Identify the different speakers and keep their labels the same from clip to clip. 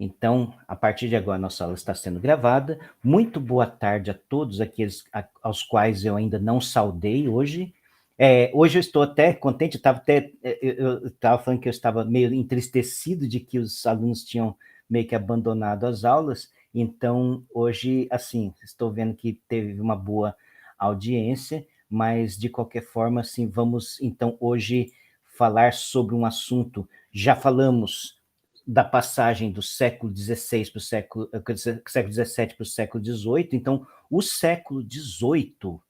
Speaker 1: Então, a partir de agora, nossa aula está sendo gravada. Muito boa tarde a todos aqueles aos quais eu ainda não saudei hoje. Hoje eu estou até contente, eu estava falando que eu estava meio entristecido de que os alunos tinham meio que abandonado as aulas, então hoje, assim, estou vendo que teve uma boa audiência, mas de qualquer forma, assim, vamos então hoje falar sobre um assunto. Já falamos da passagem do século XVI para o século XVII para o século XVIII. Então, o século XVIII,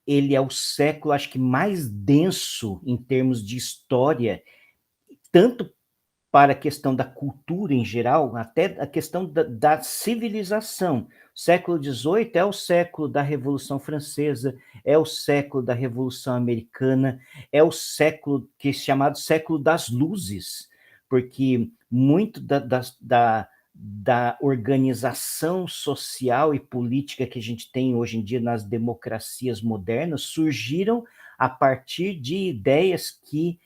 Speaker 1: ele é o século, acho que, mais denso em termos de história, tanto para a questão da cultura em geral, até a questão da civilização. O século XVIII é o século da Revolução Francesa, é o século da Revolução Americana, é o século que é chamado século das luzes, porque muito da organização social e política que a gente tem hoje em dia nas democracias modernas surgiram a partir de ideias que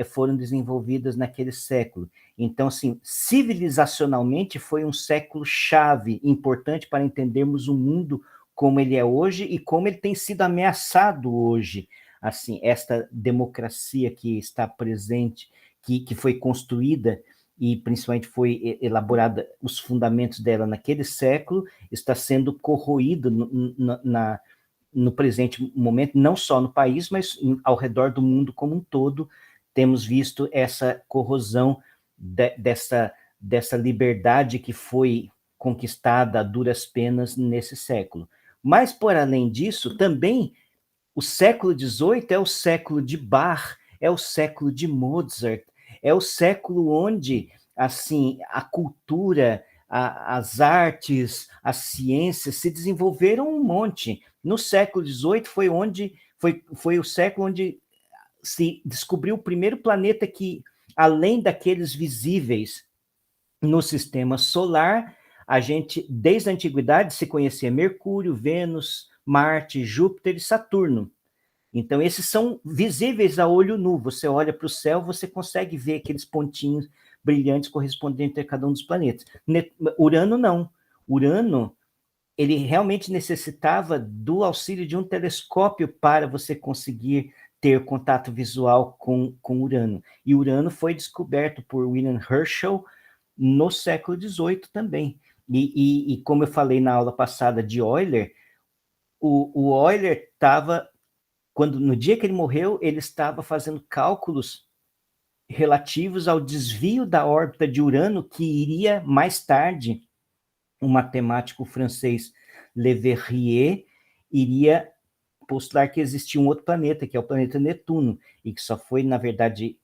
Speaker 1: foram desenvolvidas naquele século. Então, assim, civilizacionalmente foi um século chave, importante para entendermos o mundo como ele é hoje e como ele tem sido ameaçado hoje. Assim, esta democracia que está presente, que foi construída e principalmente foi elaborada, os fundamentos dela naquele século, está sendo corroído no presente momento, não só no país, mas ao redor do mundo como um todo. Temos visto essa corrosão dessa liberdade que foi conquistada a duras penas nesse século. Mas, por além disso, também o século XVIII é o século de Bach, é o século de Mozart, é o século onde, assim, a cultura, as artes, as ciências se desenvolveram um monte. No século XVIII foi o século onde se descobriu o primeiro planeta que, além daqueles visíveis no sistema solar, a gente, desde a antiguidade, se conhecia Mercúrio, Vênus, Marte, Júpiter e Saturno. Então, esses são visíveis a olho nu. Você olha para o céu, você consegue ver aqueles pontinhos brilhantes correspondentes a cada um dos planetas. Urano, não. Urano, ele realmente necessitava do auxílio de um telescópio para você conseguir ter contato visual com Urano. E Urano foi descoberto por William Herschel no século XVIII também. E como eu falei na aula passada de Euler, o Euler estava, no dia que ele morreu, ele estava fazendo cálculos relativos ao desvio da órbita de Urano, que iria mais tarde, um matemático francês, Le Verrier, iria postular que existia um outro planeta, que é o planeta Netuno, e que só foi, na verdade,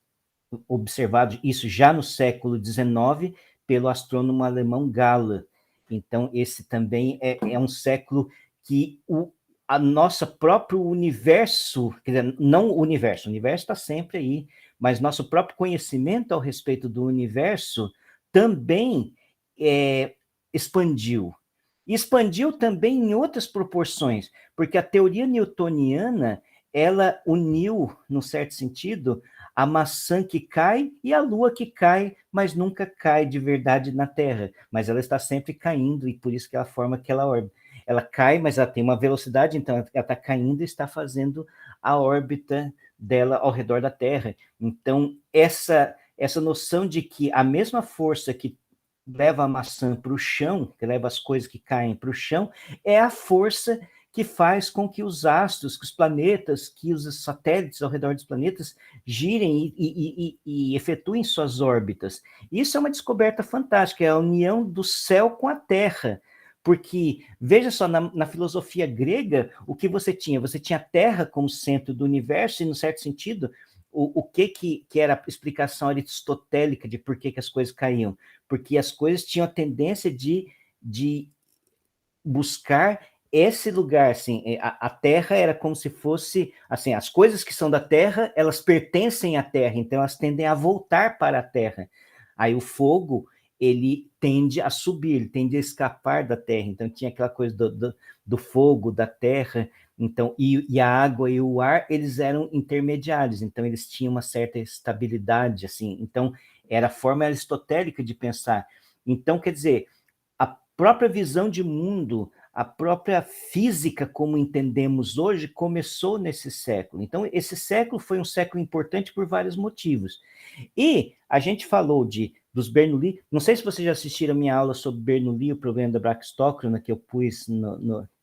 Speaker 1: observado isso já no século XIX pelo astrônomo alemão Galle. Então, esse também é um século que a nosso próprio universo, quer dizer, não o universo está sempre aí, mas nosso próprio conhecimento ao respeito do universo também expandiu. Expandiu também em outras proporções, porque a teoria newtoniana, ela uniu, num certo sentido, a maçã que cai e a lua que cai, mas nunca cai de verdade na Terra, mas ela está sempre caindo, e por isso que ela forma aquela órbita. Ela cai, mas ela tem uma velocidade, então ela está caindo e está fazendo a órbita dela ao redor da Terra. Então, essa noção de que a mesma força que leva a maçã para o chão, que leva as coisas que caem para o chão, é a força que faz com que os astros, que os planetas, que os satélites ao redor dos planetas girem e efetuem suas órbitas. Isso é uma descoberta fantástica, é a união do céu com a Terra. Porque, veja só, na filosofia grega, o que você tinha? Você tinha a Terra como centro do universo, e, no certo sentido, o que era a explicação aristotélica de por que as coisas caíam? Porque as coisas tinham a tendência de buscar esse lugar, assim, a Terra era como se fosse, assim, as coisas que são da Terra, elas pertencem à Terra, então elas tendem a voltar para a Terra. Aí o fogo, ele tende a subir, ele tende a escapar da Terra, então tinha aquela coisa do fogo, da Terra, então, e a água e o ar, eles eram intermediários, então eles tinham uma certa estabilidade, assim, então era a forma aristotélica de pensar. Então, quer dizer, a própria visão de mundo, a própria física como entendemos hoje, começou nesse século. Então, esse século foi um século importante por vários motivos. E a gente falou dos Bernoulli, não sei se vocês já assistiram a minha aula sobre Bernoulli, o problema da Braxtócrona, que eu pus,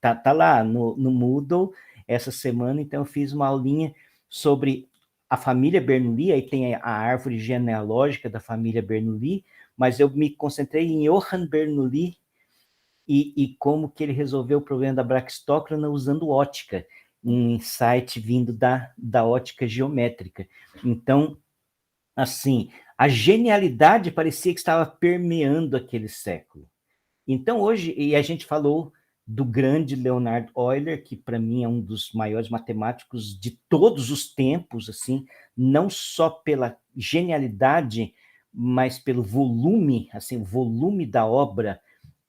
Speaker 1: tá lá no Moodle essa semana, então eu fiz uma aulinha sobre a família Bernoulli, aí tem a árvore genealógica da família Bernoulli, mas eu me concentrei em Johann Bernoulli e como que ele resolveu o problema da Braxtócrona usando ótica, um insight vindo da ótica geométrica. Então, assim, a genialidade parecia que estava permeando aquele século. Então, hoje, e a gente falou do grande Leonhard Euler, que para mim é um dos maiores matemáticos de todos os tempos, assim, não só pela genialidade, mas pelo volume, assim, o volume da obra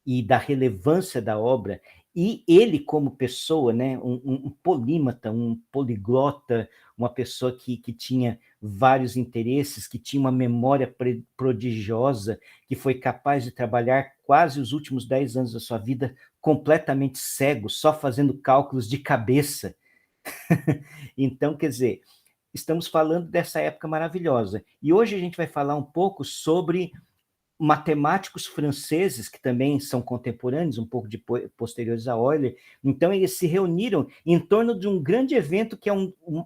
Speaker 1: e da relevância da obra, e ele como pessoa, né, um polímata, um poliglota, uma pessoa que tinha vários interesses, que tinha uma memória prodigiosa, que foi capaz de trabalhar quase os últimos 10 anos da sua vida completamente cego, só fazendo cálculos de cabeça. Então, quer dizer, estamos falando dessa época maravilhosa. E hoje a gente vai falar um pouco sobre matemáticos franceses, que também são contemporâneos, um pouco posteriores a Euler. Então, eles se reuniram em torno de um grande evento, que é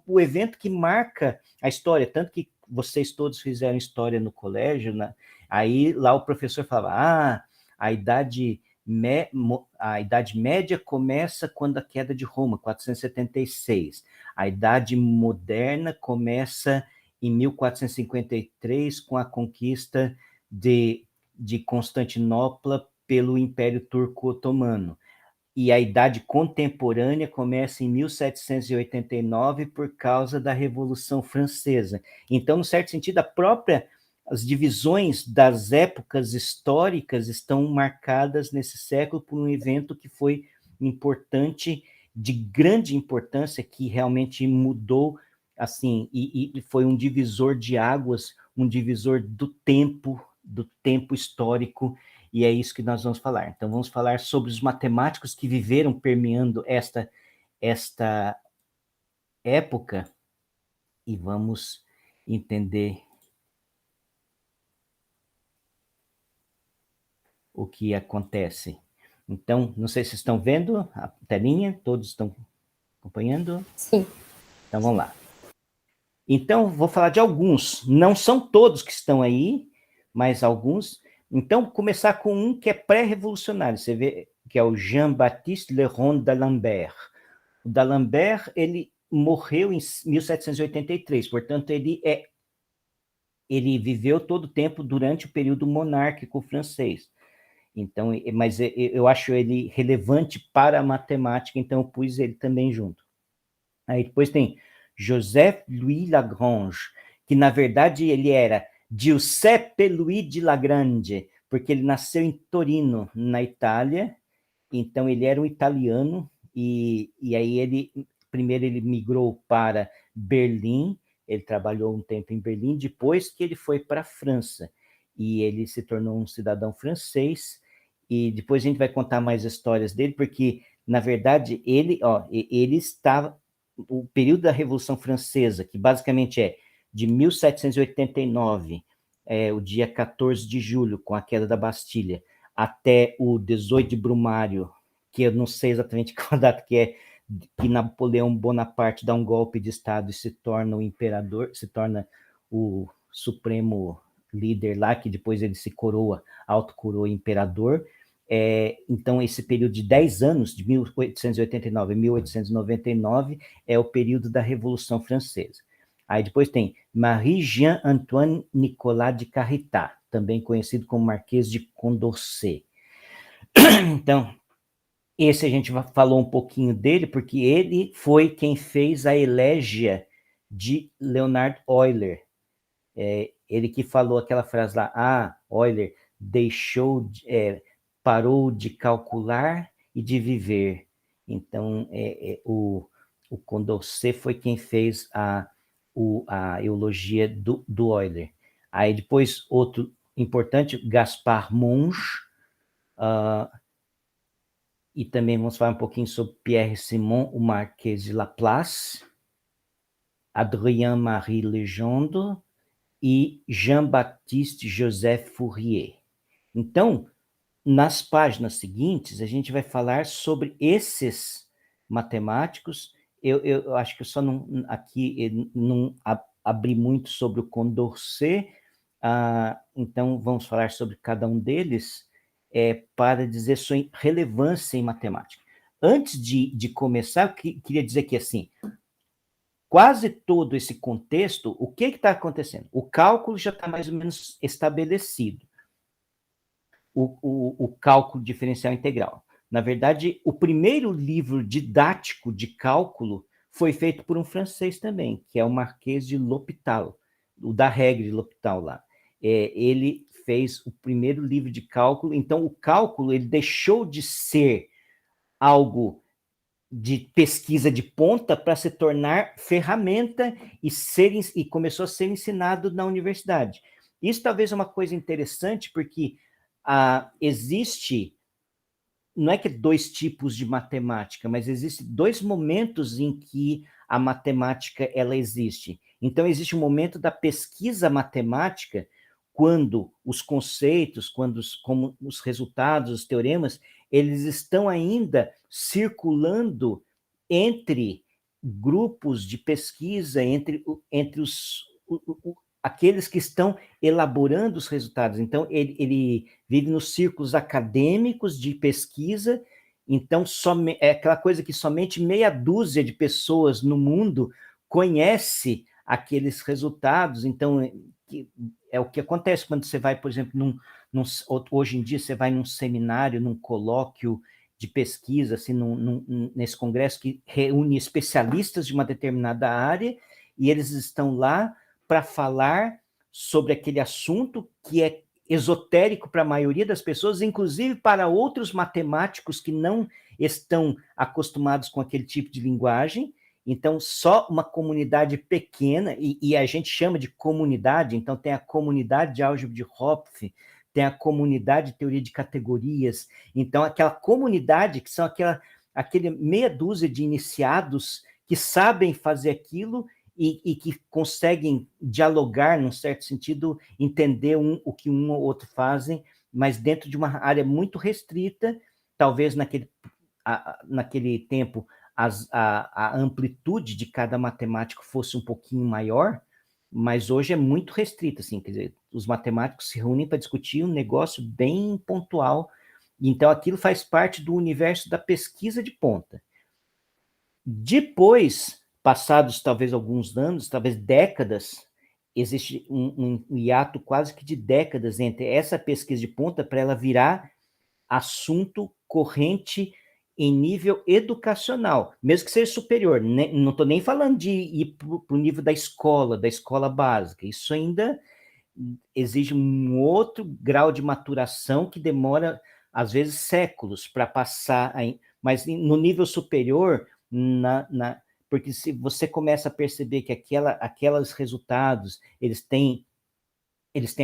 Speaker 1: o evento que marca a história, tanto que vocês todos fizeram história no colégio, né? Aí lá o professor falava, a idade Média começa quando a queda de Roma, 476. A Idade Moderna começa em 1453, com a conquista de Constantinopla pelo Império Turco-Otomano. E a Idade Contemporânea começa em 1789 por causa da Revolução Francesa. Então, no certo sentido, as divisões das épocas históricas estão marcadas nesse século por um evento que foi importante, de grande importância, que realmente mudou, assim, e foi um divisor de águas, um divisor do tempo histórico, e é isso que nós vamos falar. Então, vamos falar sobre os matemáticos que viveram permeando esta época, e vamos entender o que acontece. Então, não sei se estão vendo a telinha, todos estão acompanhando?
Speaker 2: Sim.
Speaker 1: Então, vamos lá. Então, vou falar de alguns. Não são todos que estão aí, mas alguns. Então, começar com um que é pré-revolucionário. Você vê que é o Jean-Baptiste Leron d'Alembert. O d'Alembert, ele morreu em 1783, portanto, ele viveu todo o tempo durante o período monárquico francês. Então, mas eu acho ele relevante para a matemática, então eu pus ele também junto. Aí depois tem Joseph Louis Lagrange, que na verdade ele era Giuseppe Louis de Lagrange, porque ele nasceu em Torino, na Itália, então ele era um italiano, e aí primeiro ele migrou para Berlim, ele trabalhou um tempo em Berlim, depois que ele foi para a França, e ele se tornou um cidadão francês, e depois a gente vai contar mais histórias dele, porque, na verdade, ele estava, o período da Revolução Francesa, que basicamente é de 1789, o dia 14 de julho, com a queda da Bastilha, até o 18 de Brumário, que eu não sei exatamente qual data que é, que Napoleão Bonaparte dá um golpe de Estado e se torna o imperador, se torna o supremo líder lá, que depois ele se coroa, autocoroa imperador. Então, esse período de 10 anos, de 1889 a 1899, é o período da Revolução Francesa. Aí depois tem Marie-Jean-Antoine Nicolas de Carritat, também conhecido como Marquês de Condorcet. Então, esse a gente falou um pouquinho dele, porque ele foi quem fez a elégia de Leonhard Euler. Ele que falou aquela frase lá, Euler parou de calcular e de viver. Então, o Condorcet foi quem fez a eulogia do Euler. Aí depois, outro importante, Gaspard Monge, e também vamos falar um pouquinho sobre Pierre Simon, o Marquês de Laplace, Adrien-Marie Legendre e Jean-Baptiste Joseph Fourier. Então, nas páginas seguintes, a gente vai falar sobre esses matemáticos. Eu acho que eu só não, aqui não abri muito sobre o Condorcet, então vamos falar sobre cada um deles para dizer sua relevância em matemática. Antes de começar, eu queria dizer que, assim, quase todo esse contexto, o que está acontecendo? O cálculo já está mais ou menos estabelecido. O cálculo diferencial integral. Na verdade, o primeiro livro didático de cálculo foi feito por um francês também, que é o Marquês de L'Hôpital, o da regra de L'Hôpital lá. Ele fez o primeiro livro de cálculo, então o cálculo ele deixou de ser algo de pesquisa de ponta para se tornar ferramenta e começou a ser ensinado na universidade. Isso talvez é uma coisa interessante, porque existe, não é que dois tipos de matemática, mas existem dois momentos em que a matemática ela existe. Então, existe um momento da pesquisa matemática, quando os conceitos, como os resultados, os teoremas, eles estão ainda circulando entre grupos de pesquisa, entre aqueles que estão elaborando os resultados. Então, ele vive nos círculos acadêmicos de pesquisa, então é aquela coisa que somente meia dúzia de pessoas no mundo conhece aqueles resultados. Então, é o que acontece quando você vai, por exemplo, hoje em dia você vai num seminário, num colóquio de pesquisa, assim, nesse congresso que reúne especialistas de uma determinada área, e eles estão lá para falar sobre aquele assunto que é esotérico para a maioria das pessoas, inclusive para outros matemáticos que não estão acostumados com aquele tipo de linguagem. Então, só uma comunidade pequena, e a gente chama de comunidade, então tem a comunidade de álgebra de Hopf, tem a comunidade de teoria de categorias, então aquela comunidade que são aquele meia dúzia de iniciados que sabem fazer aquilo e que conseguem dialogar, num certo sentido, entender o que um ou outro fazem, mas dentro de uma área muito restrita, talvez naquele tempo a amplitude de cada matemático fosse um pouquinho maior, mas hoje é muito restrito, assim, quer dizer, os matemáticos se reúnem para discutir um negócio bem pontual, então aquilo faz parte do universo da pesquisa de ponta. Depois, passados talvez alguns anos, talvez décadas, existe um hiato quase que de décadas entre essa pesquisa de ponta para ela virar assunto corrente em nível educacional, mesmo que seja superior. Não estou nem falando de ir para o nível da escola básica. Isso ainda exige um outro grau de maturação que demora, às vezes, séculos para passar. Mas no nível superior, porque se você começa a perceber que aqueles resultados, eles têm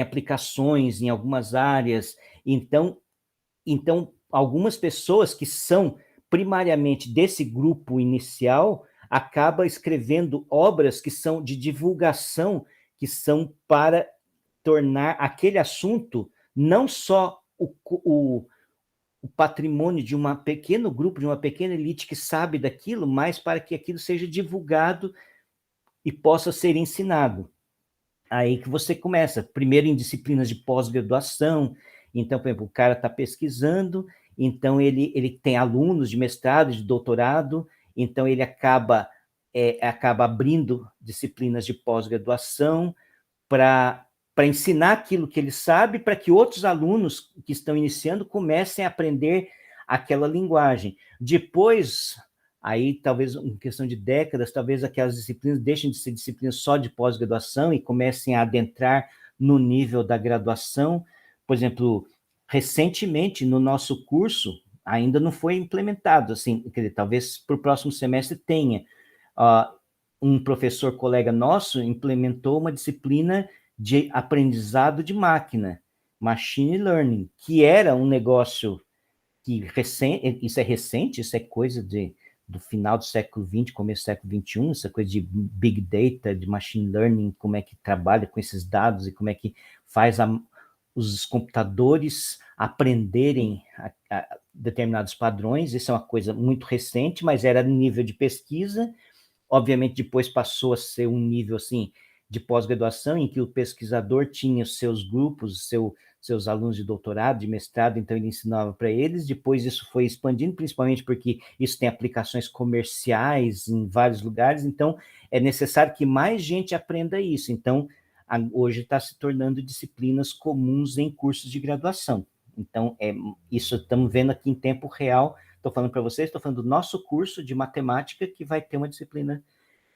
Speaker 1: aplicações em algumas áreas, então algumas pessoas que são primariamente desse grupo inicial acabam escrevendo obras que são de divulgação, que são para tornar aquele assunto não só o patrimônio de um pequeno grupo, de uma pequena elite que sabe daquilo, mas para que aquilo seja divulgado e possa ser ensinado. Aí que você começa, primeiro em disciplinas de pós-graduação. Então, por exemplo, o cara está pesquisando, então ele tem alunos de mestrado, de doutorado, então ele acaba abrindo disciplinas de pós-graduação para ensinar aquilo que ele sabe, para que outros alunos que estão iniciando comecem a aprender aquela linguagem. Depois, aí talvez em questão de décadas, talvez aquelas disciplinas deixem de ser disciplinas só de pós-graduação e comecem a adentrar no nível da graduação. Por exemplo, recentemente no nosso curso, ainda não foi implementado, assim, quer dizer, talvez para o próximo semestre tenha. Um professor colega nosso implementou uma disciplina de aprendizado de máquina. Machine Learning, que era um negócio que isso é recente, isso é coisa do final do século XX, começo do século XXI, essa coisa de Big Data, de Machine Learning, como é que trabalha com esses dados e como é que faz os computadores aprenderem a determinados padrões. Isso é uma coisa muito recente, mas era nível de pesquisa. Obviamente, depois passou a ser um nível assim de pós-graduação, em que o pesquisador tinha os seus grupos, seus alunos de doutorado, de mestrado, então ele ensinava para eles. Depois isso foi expandindo, principalmente porque isso tem aplicações comerciais em vários lugares, então é necessário que mais gente aprenda isso. Então, hoje está se tornando disciplinas comuns em cursos de graduação. Então, isso estamos vendo aqui em tempo real. Estou falando para vocês, estou falando do nosso curso de matemática, que vai ter uma disciplina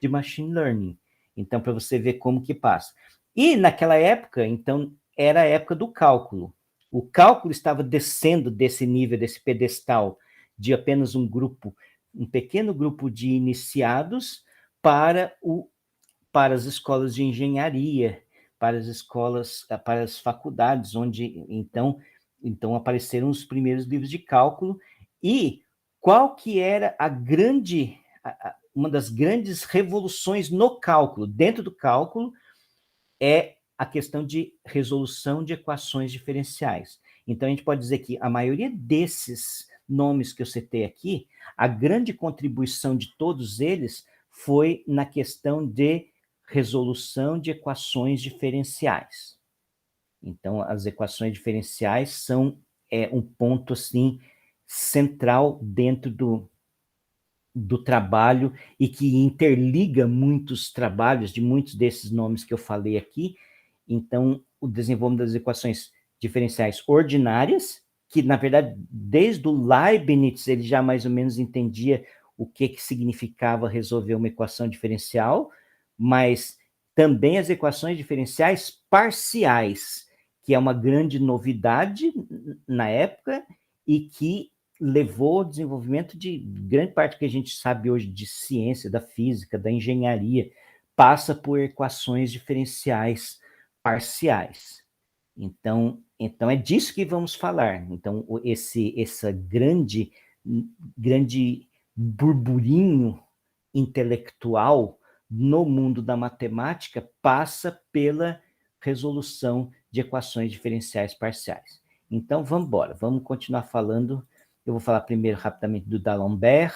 Speaker 1: de machine learning. Então, para você ver como que passa. E naquela época, então, era a época do cálculo. O cálculo estava descendo desse nível, desse pedestal, de apenas um pequeno grupo de iniciados para as escolas de engenharia, para as escolas, para as faculdades, onde então apareceram os primeiros livros de cálculo. E qual que era uma das grandes revoluções no cálculo, dentro do cálculo, é a questão de resolução de equações diferenciais. Então, a gente pode dizer que a maioria desses nomes que eu citei aqui, a grande contribuição de todos eles foi na questão de resolução de equações diferenciais. Então, as equações diferenciais são um ponto assim central dentro do trabalho e que interliga muitos trabalhos de muitos desses nomes que eu falei aqui. Então, o desenvolvimento das equações diferenciais ordinárias, que, na verdade, desde o Leibniz, ele já mais ou menos entendia o que significava resolver uma equação diferencial, mas também as equações diferenciais parciais, que é uma grande novidade na época e que levou ao desenvolvimento de grande parte que a gente sabe hoje de ciência, da física, da engenharia, passa por equações diferenciais parciais. Então é disso que vamos falar. Então, essa grande burburinho intelectual no mundo da matemática passa pela resolução de equações diferenciais parciais. Então, vamos embora, vamos continuar falando. Eu vou falar primeiro rapidamente do D'Alembert.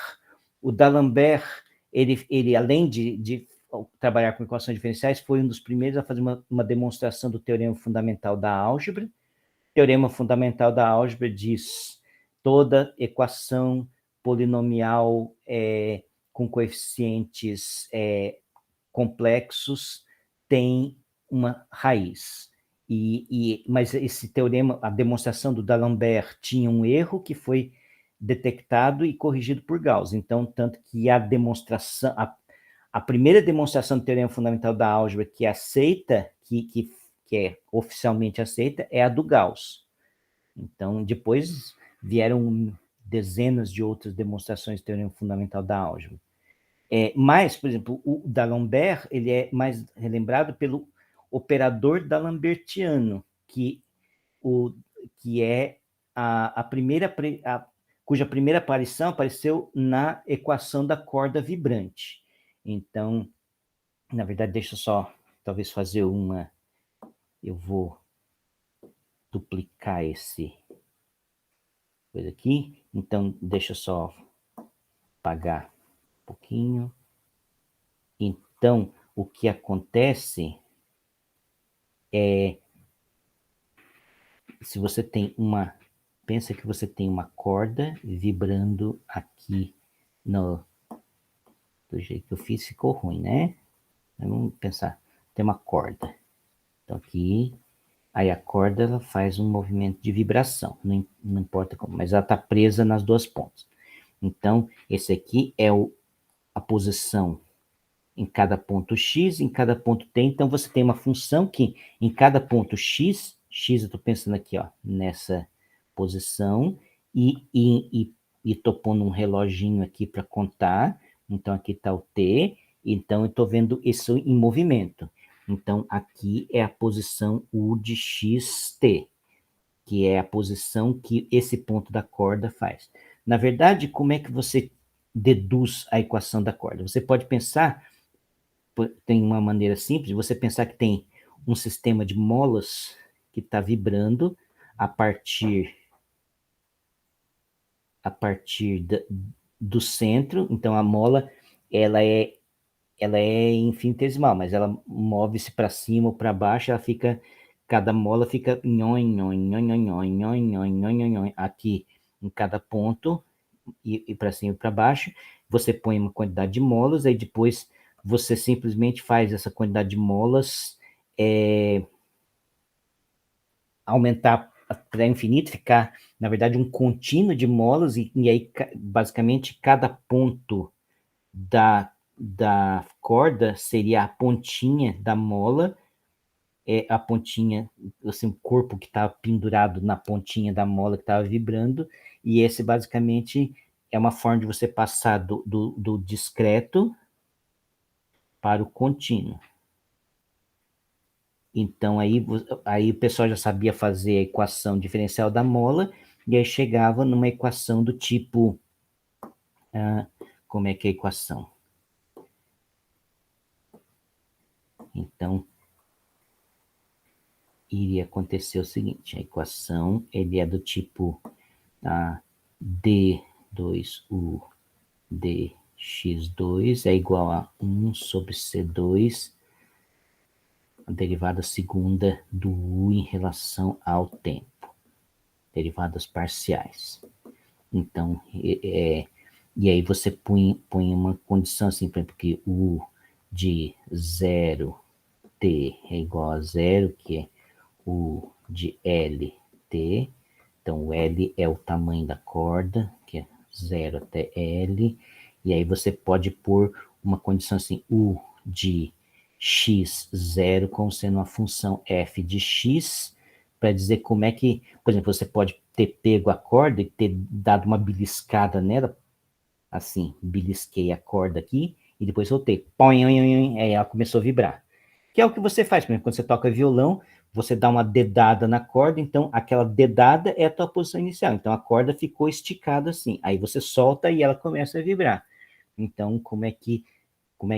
Speaker 1: O D'Alembert, ele além de trabalhar com equações diferenciais, foi um dos primeiros a fazer uma demonstração do teorema fundamental da álgebra. O teorema fundamental da álgebra diz toda equação polinomial com coeficientes complexos tem uma raiz. Mas esse teorema, a demonstração do D'Alembert tinha um erro que foi detectado e corrigido por Gauss. Então, tanto que a primeira demonstração do teorema fundamental da álgebra que aceita, que é oficialmente aceita, é a do Gauss. Então, depois vieram dezenas de outras demonstrações do teorema fundamental da álgebra. Mas, por exemplo, o D'Alembert, ele é mais relembrado pelo operador d'Alembertiano, que é cuja primeira aparição apareceu na equação da corda vibrante. Então, na verdade, deixa eu só talvez fazer eu vou duplicar esse coisa aqui. Então, deixa eu só apagar um pouquinho. Então, o que acontece é, se você tem pensa que você tem uma corda vibrando aqui do jeito que eu fiz, ficou ruim, né? Vamos pensar, tem uma corda. Então aqui, aí a corda ela faz um movimento de vibração, não importa como, mas ela está presa nas duas pontas. Então, esse aqui é a posição em cada ponto x, em cada ponto t. Então, você tem uma função que em cada ponto x eu estou pensando aqui, ó, nessa posição, e estou pondo um reloginho aqui para contar. Então, aqui está o t, então eu estou vendo isso em movimento. Então, aqui é a posição u de xt. que é a posição que esse ponto da corda faz. Na verdade, como é que você deduz a equação da corda? Você pode pensar, tem uma maneira simples, de você pensar que tem um sistema de molas que está vibrando a partir do centro. Então a mola ela é infinitesimal, mas ela move-se para cima ou para baixo, cada mola fica aqui em cada ponto, e para cima e para baixo. Você põe uma quantidade de molas, aí depois você simplesmente faz essa quantidade de molas aumentar para infinito, ficar, na verdade, um contínuo de molas, e aí, basicamente, cada ponto da corda seria a pontinha da mola, a pontinha, assim, o corpo que estava pendurado na pontinha da mola que estava vibrando, e esse, basicamente, é uma forma de você passar do discreto para o contínuo. Então, aí o pessoal já sabia fazer a equação diferencial da mola, e aí chegava numa equação do tipo... como é que é a equação? Então, iria acontecer o seguinte, a equação ele é do tipo D2U dx2 é igual a 1 sobre C2, a derivada segunda do U em relação ao tempo, derivadas parciais. Então, e aí você põe uma condição assim, por exemplo, que U de 0t é igual a 0, que é U de LT. Então, o L é o tamanho da corda, que é 0 até L. E aí você pode pôr uma condição assim, U de x0 como sendo uma função f de x, para dizer como é que, por exemplo, você pode ter pego a corda e ter dado uma beliscada nela, assim, belisquei a corda aqui, e depois soltei, aí ela começou a vibrar. Que é o que você faz, por exemplo, quando você toca violão, você dá uma dedada na corda, então aquela dedada é a tua posição inicial, então a corda ficou esticada assim, aí você solta e ela começa a vibrar. Então, como é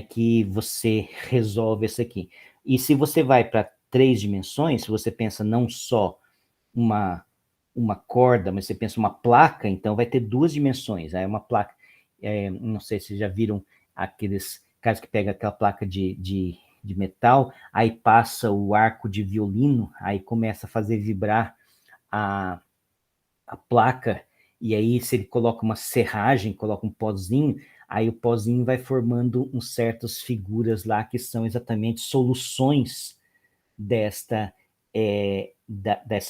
Speaker 1: que você resolve isso aqui? E se você vai para 3 dimensões, se você pensa não só uma corda, mas você pensa uma placa, então vai ter 2 dimensões. Aí uma placa, não sei se vocês já viram aqueles caras que pegam aquela placa de metal, aí passa o arco de violino, aí começa a fazer vibrar a, a placa, e aí se ele coloca uma serragem, coloca um pozinho, aí o pozinho vai formando uns certas figuras lá que são exatamente soluções dessa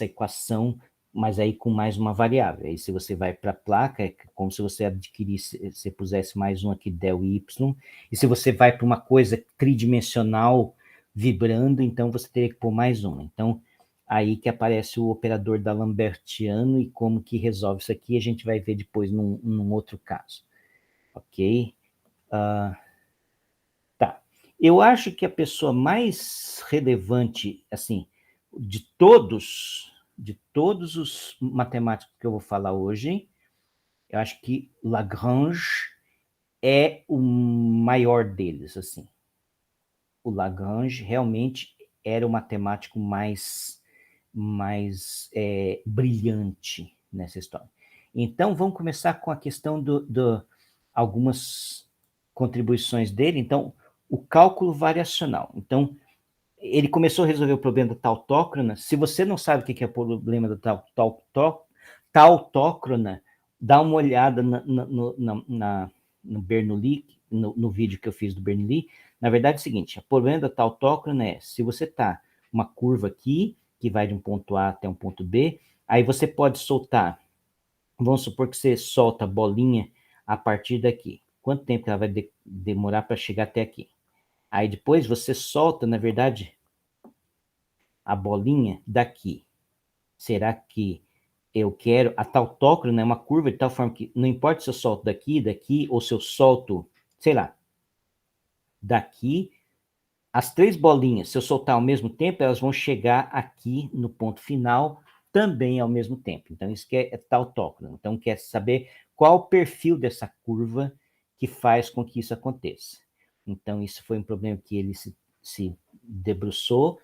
Speaker 1: equação, mas aí com mais uma variável. Aí se você vai para a placa, é como se você adquirisse, se pusesse mais um aqui, del y, e se você vai para uma coisa tridimensional vibrando, então você teria que pôr mais uma. Então, aí que aparece o operador da Lambertiano, e como que resolve isso aqui, a gente vai ver depois num outro caso. Ok? Tá. Eu acho que a pessoa mais relevante, assim, de todos os matemáticos que eu vou falar hoje, eu acho que Lagrange é o maior deles, assim. O Lagrange realmente era o matemático mais brilhante nessa história. Então, vamos começar com a questão algumas contribuições dele. Então, o cálculo variacional. Então, ele começou a resolver o problema da tautócrona. Se você não sabe o que é o problema da tautócrona, dá uma olhada no Bernoulli, no vídeo que eu fiz do Bernoulli. Na verdade é o seguinte, o problema da tautócrona é, se você está uma curva aqui, que vai de um ponto A até um ponto B, aí você pode soltar, vamos supor que você solta a bolinha a partir daqui. Quanto tempo ela vai demorar para chegar até aqui? Aí depois você solta, na verdade, a bolinha daqui. Será que eu quero... A tautócrona é uma curva de tal forma que não importa se eu solto daqui, ou se eu solto, sei lá, daqui, as 3 bolinhas, se eu soltar ao mesmo tempo, elas vão chegar aqui no ponto final, também ao mesmo tempo. Então, isso que é tautócrono. Então, quer saber qual o perfil dessa curva que faz com que isso aconteça. Então, isso foi um problema que ele se debruçou.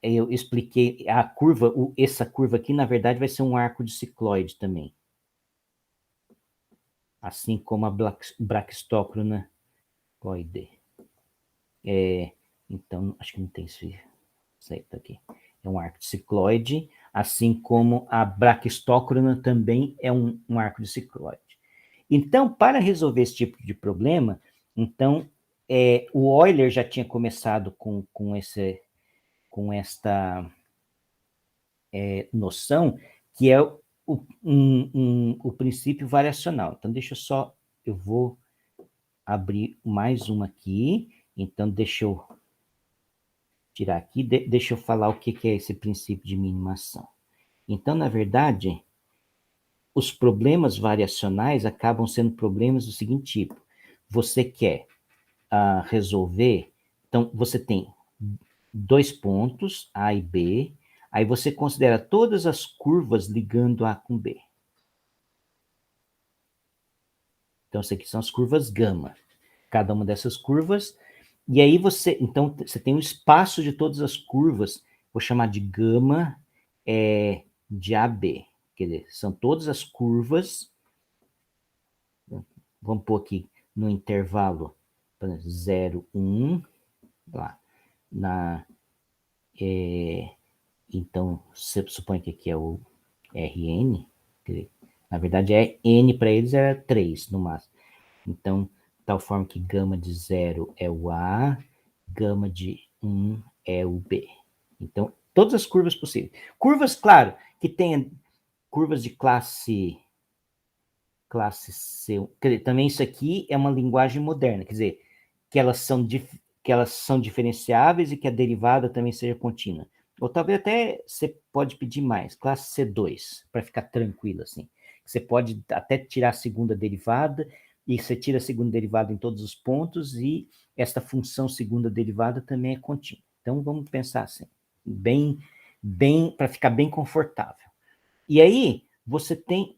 Speaker 1: Eu expliquei a curva, essa curva aqui, na verdade, vai ser um arco de cicloide também. Assim como a braquistócrona coide. Então, acho que não tem isso certo aqui. É um arco de cicloide, assim como a braquistócrona também é um arco de cicloide. Então, para resolver esse tipo de problema, então, o Euler já tinha começado com esta noção, que é o princípio variacional. Então, eu vou abrir mais uma aqui. Então, deixa eu tirar aqui, deixa eu falar o que é esse princípio de minimação. Então, na verdade, os problemas variacionais acabam sendo problemas do seguinte tipo. Você quer resolver, então você tem 2 pontos, A e B, aí você considera todas as curvas ligando A com B. Então, isso aqui são as curvas gama. Cada uma dessas curvas, e aí então, você tem um espaço de todas as curvas, vou chamar de gama de AB. Quer dizer, são todas as curvas, vamos pôr aqui no intervalo 0, 1, lá, então, você supõe que aqui é o Rn, na verdade N para eles era 3 no máximo. Então, tal forma que gama de 0 é o A, gama de 1 é o B. Então, todas as curvas possíveis. Curvas, claro, que tenham curvas de classe C. Também isso aqui é uma linguagem moderna, quer dizer, que elas são diferenciáveis e que a derivada também seja contínua. Ou talvez até você pode pedir mais, classe C2, para ficar tranquilo assim. Você pode até tirar a segunda derivada, e você tira a segunda derivada em todos os pontos, e esta função segunda derivada também é contínua. Então, vamos pensar assim, para ficar bem confortável. E aí, você tem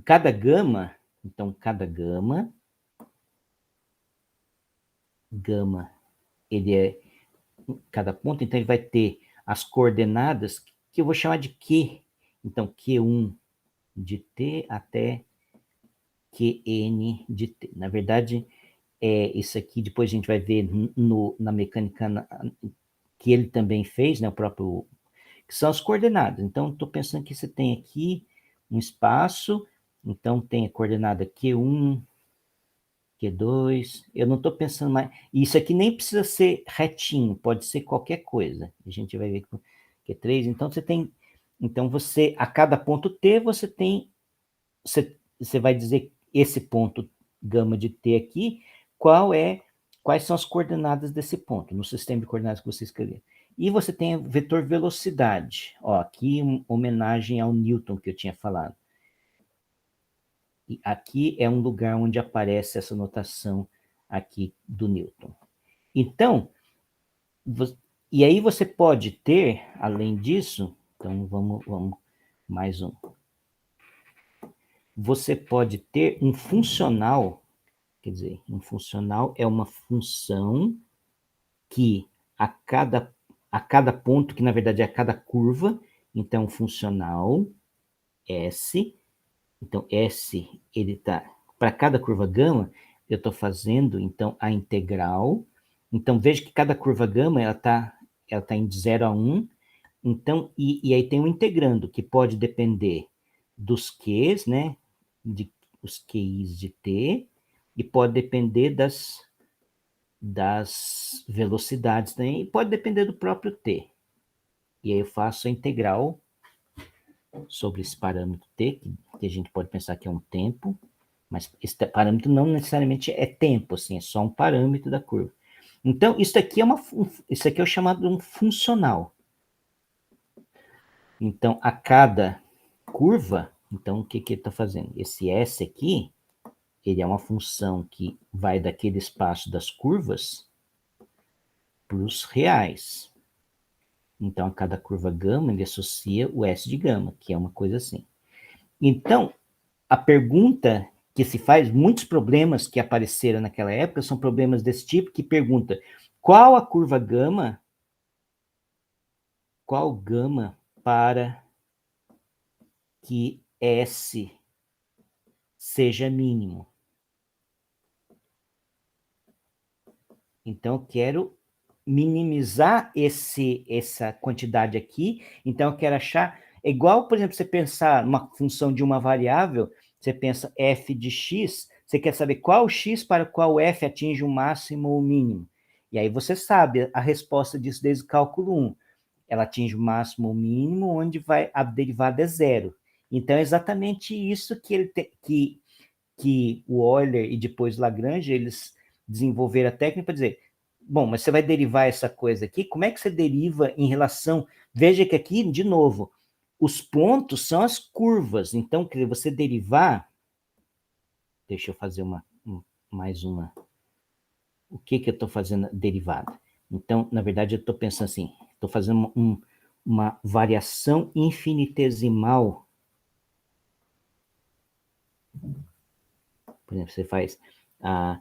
Speaker 1: cada gama, então cada gama, ele é cada ponto, então ele vai ter as coordenadas que eu vou chamar de Q. Então, Q1 de T até Qn de T. Na verdade, isso aqui depois a gente vai ver na mecânica que ele também fez, né, o próprio, que são as coordenadas. Então, estou pensando que você tem aqui um espaço, então tem a coordenada Q1, Q2, eu não estou pensando mais. Isso aqui nem precisa ser retinho, pode ser qualquer coisa. A gente vai ver Q3. Então você tem. Então você, a cada ponto T, você tem. Você vai dizer esse ponto gama de T aqui, quais são as coordenadas desse ponto, no sistema de coordenadas que você escrever. E você tem o vetor velocidade. Ó, aqui, homenagem ao Newton que eu tinha falado. E aqui é um lugar onde aparece essa notação aqui do Newton. Então, e aí você pode ter, além disso, então vamos mais um. Você pode ter um funcional, quer dizer, um funcional é uma função que a cada ponto, que na verdade é a cada curva, então funcional S, então S, ele está, para cada curva gama, eu estou fazendo, então, a integral. Então, veja que cada curva gama, ela tá em de 0 a 1. Então, e aí tem um integrando, que pode depender dos Qs, né? Os QIs de T, e pode depender das velocidades também, e pode depender do próprio T. E aí eu faço a integral sobre esse parâmetro T, que a gente pode pensar que é um tempo, mas esse parâmetro não necessariamente é tempo, assim, é só um parâmetro da curva. Então, isso aqui é o chamado de um funcional. Então, a cada curva, então, o que ele está fazendo? Esse S aqui, ele é uma função que vai daquele espaço das curvas para os reais. Então, a cada curva gama, ele associa o S de gama, que é uma coisa assim. Então, a pergunta que se faz, muitos problemas que apareceram naquela época são problemas desse tipo, que pergunta qual a curva gama, qual gama para que S seja mínimo. Então, eu quero minimizar essa quantidade aqui. Então, eu quero achar... É igual, por exemplo, você pensar numa função de uma variável, você pensa f de x, você quer saber qual x para qual f atinge o máximo ou o mínimo. E aí você sabe a resposta disso desde o cálculo 1. Ela atinge o máximo ou o mínimo, onde a derivada é zero. Então, é exatamente isso que o Euler e depois Lagrange, eles desenvolveram a técnica para dizer, bom, mas você vai derivar essa coisa aqui, como é que você deriva em relação... Veja que aqui, de novo, os pontos são as curvas, então, quer dizer, você derivar... Deixa eu fazer mais uma... O que eu estou fazendo derivada? Então, na verdade, eu estou pensando assim, estou fazendo uma variação infinitesimal. Por exemplo, você faz a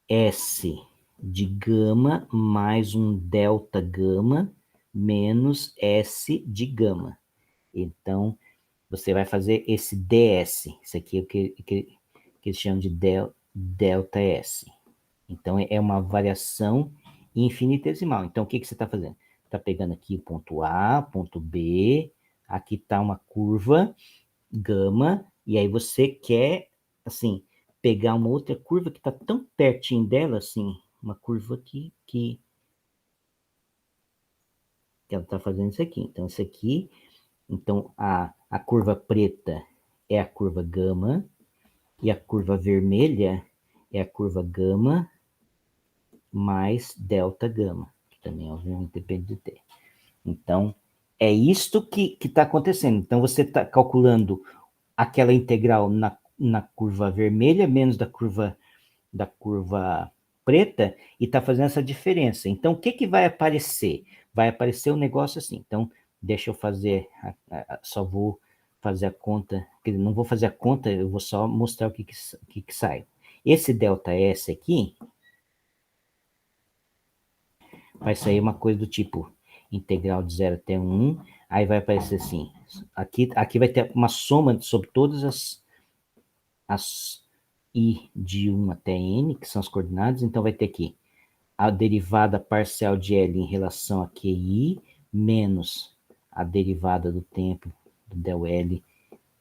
Speaker 1: S de gama mais um delta gama menos S de gama. Então, você vai fazer esse ds. Isso aqui é o que eles chamam de delta S. Então, é uma variação infinitesimal. Então, o que você está fazendo? Está pegando aqui o ponto A, ponto B, aqui está uma curva gama, e aí você quer, assim, pegar uma outra curva que está tão pertinho dela, assim, uma curva aqui que ela está fazendo isso aqui. Então, isso aqui, então a curva preta é a curva gama, e a curva vermelha é a curva gama mais delta gama, que também obviamente depende de T. Então, é isto que está acontecendo. Então, você está calculando aquela integral na curva vermelha menos da curva preta e está fazendo essa diferença. Então, o que vai aparecer? Vai aparecer um negócio assim. Então, deixa eu fazer, só vou fazer a conta, não vou fazer a conta, eu vou só mostrar o que sai. Esse delta S aqui vai sair uma coisa do tipo integral de 0 até 1, aí vai aparecer assim, aqui vai ter uma soma sobre todas as I de 1 até N, que são as coordenadas, então vai ter aqui a derivada parcial de L em relação a QI, menos a derivada do tempo do del L,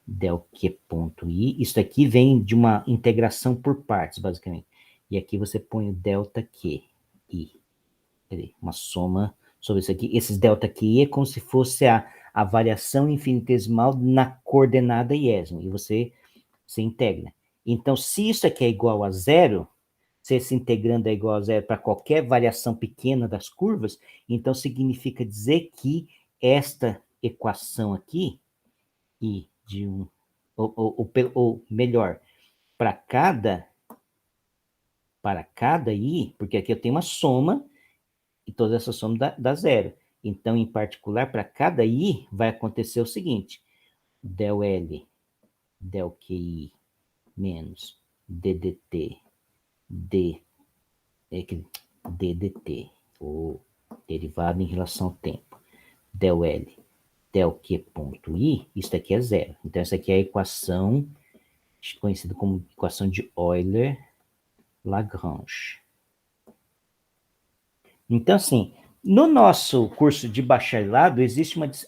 Speaker 1: del Q ponto I. Isso aqui vem de uma integração por partes, basicamente. E aqui você põe o delta QI. Uma soma sobre isso aqui. Esses delta QI é como se fosse a variação infinitesimal na coordenada iésima. E você integra. Então, se isso aqui é igual a zero, se esse integrando é igual a zero para qualquer variação pequena das curvas, então significa dizer que esta equação aqui, I de 1, ou melhor, para cada I, porque aqui eu tenho uma soma, e toda essa soma dá zero. Então, em particular, para cada I, vai acontecer o seguinte, del L, del QI, menos DDT, DDT, ou derivado em relação ao tempo, del L, del Q ponto I, isso aqui é zero. Então, essa aqui é a equação conhecida como equação de Euler-Lagrange. Então, assim, no nosso curso de bacharelado,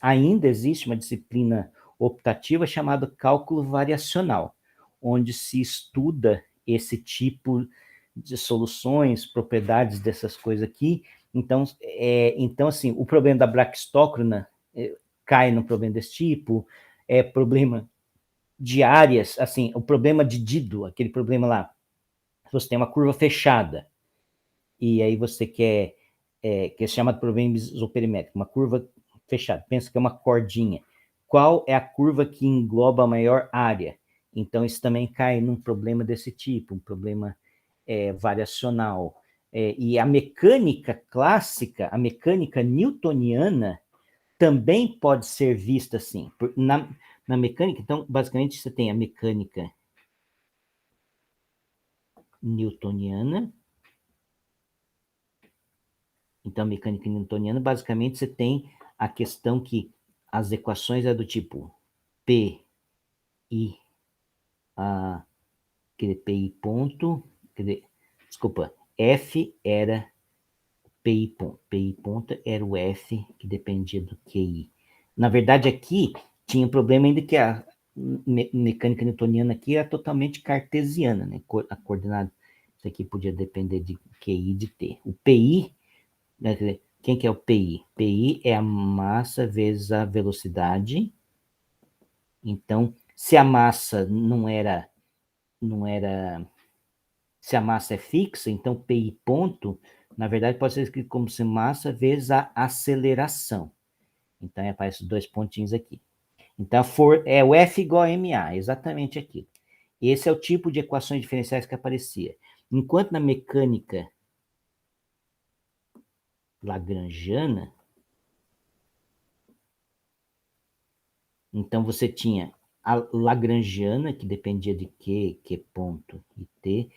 Speaker 1: ainda existe uma disciplina optativa chamada cálculo variacional, onde se estuda esse tipo de soluções, propriedades dessas coisas aqui. Então, assim, o problema da braquistócrona cai no problema desse tipo, problema de áreas, assim, o problema de Dido, aquele problema lá, você tem uma curva fechada, e aí você quer, que se chama de problema isoperimétrico, uma curva fechada, pensa que é uma cordinha. Qual é a curva que engloba a maior área? Então, isso também cai num problema desse tipo, um problema variacional. E a mecânica clássica, a mecânica newtoniana, também pode ser vista assim. Na mecânica, então, basicamente, você tem a mecânica newtoniana. Então, a mecânica newtoniana, basicamente, você tem a questão que as equações é do tipo P, I, a, quer dizer, PI ponto, quer dizer, desculpa, F era PI ponto. PI ponto era o F que dependia do QI. Na verdade, aqui tinha um problema ainda que a mecânica newtoniana aqui era totalmente cartesiana, né? A coordenada, isso aqui podia depender de QI e de T. O PI, né, quer dizer, quem que é o PI? PI é a massa vezes a velocidade. Então, se a massa não era se a massa é fixa, então PI ponto, na verdade, pode ser escrito como se massa vezes a aceleração. Então, aparecem dois pontinhos aqui. Então, é o F igual a MA, exatamente aqui. Esse é o tipo de equações diferenciais que aparecia. Enquanto na mecânica lagrangiana, então você tinha a lagrangiana, que dependia de Q ponto e T,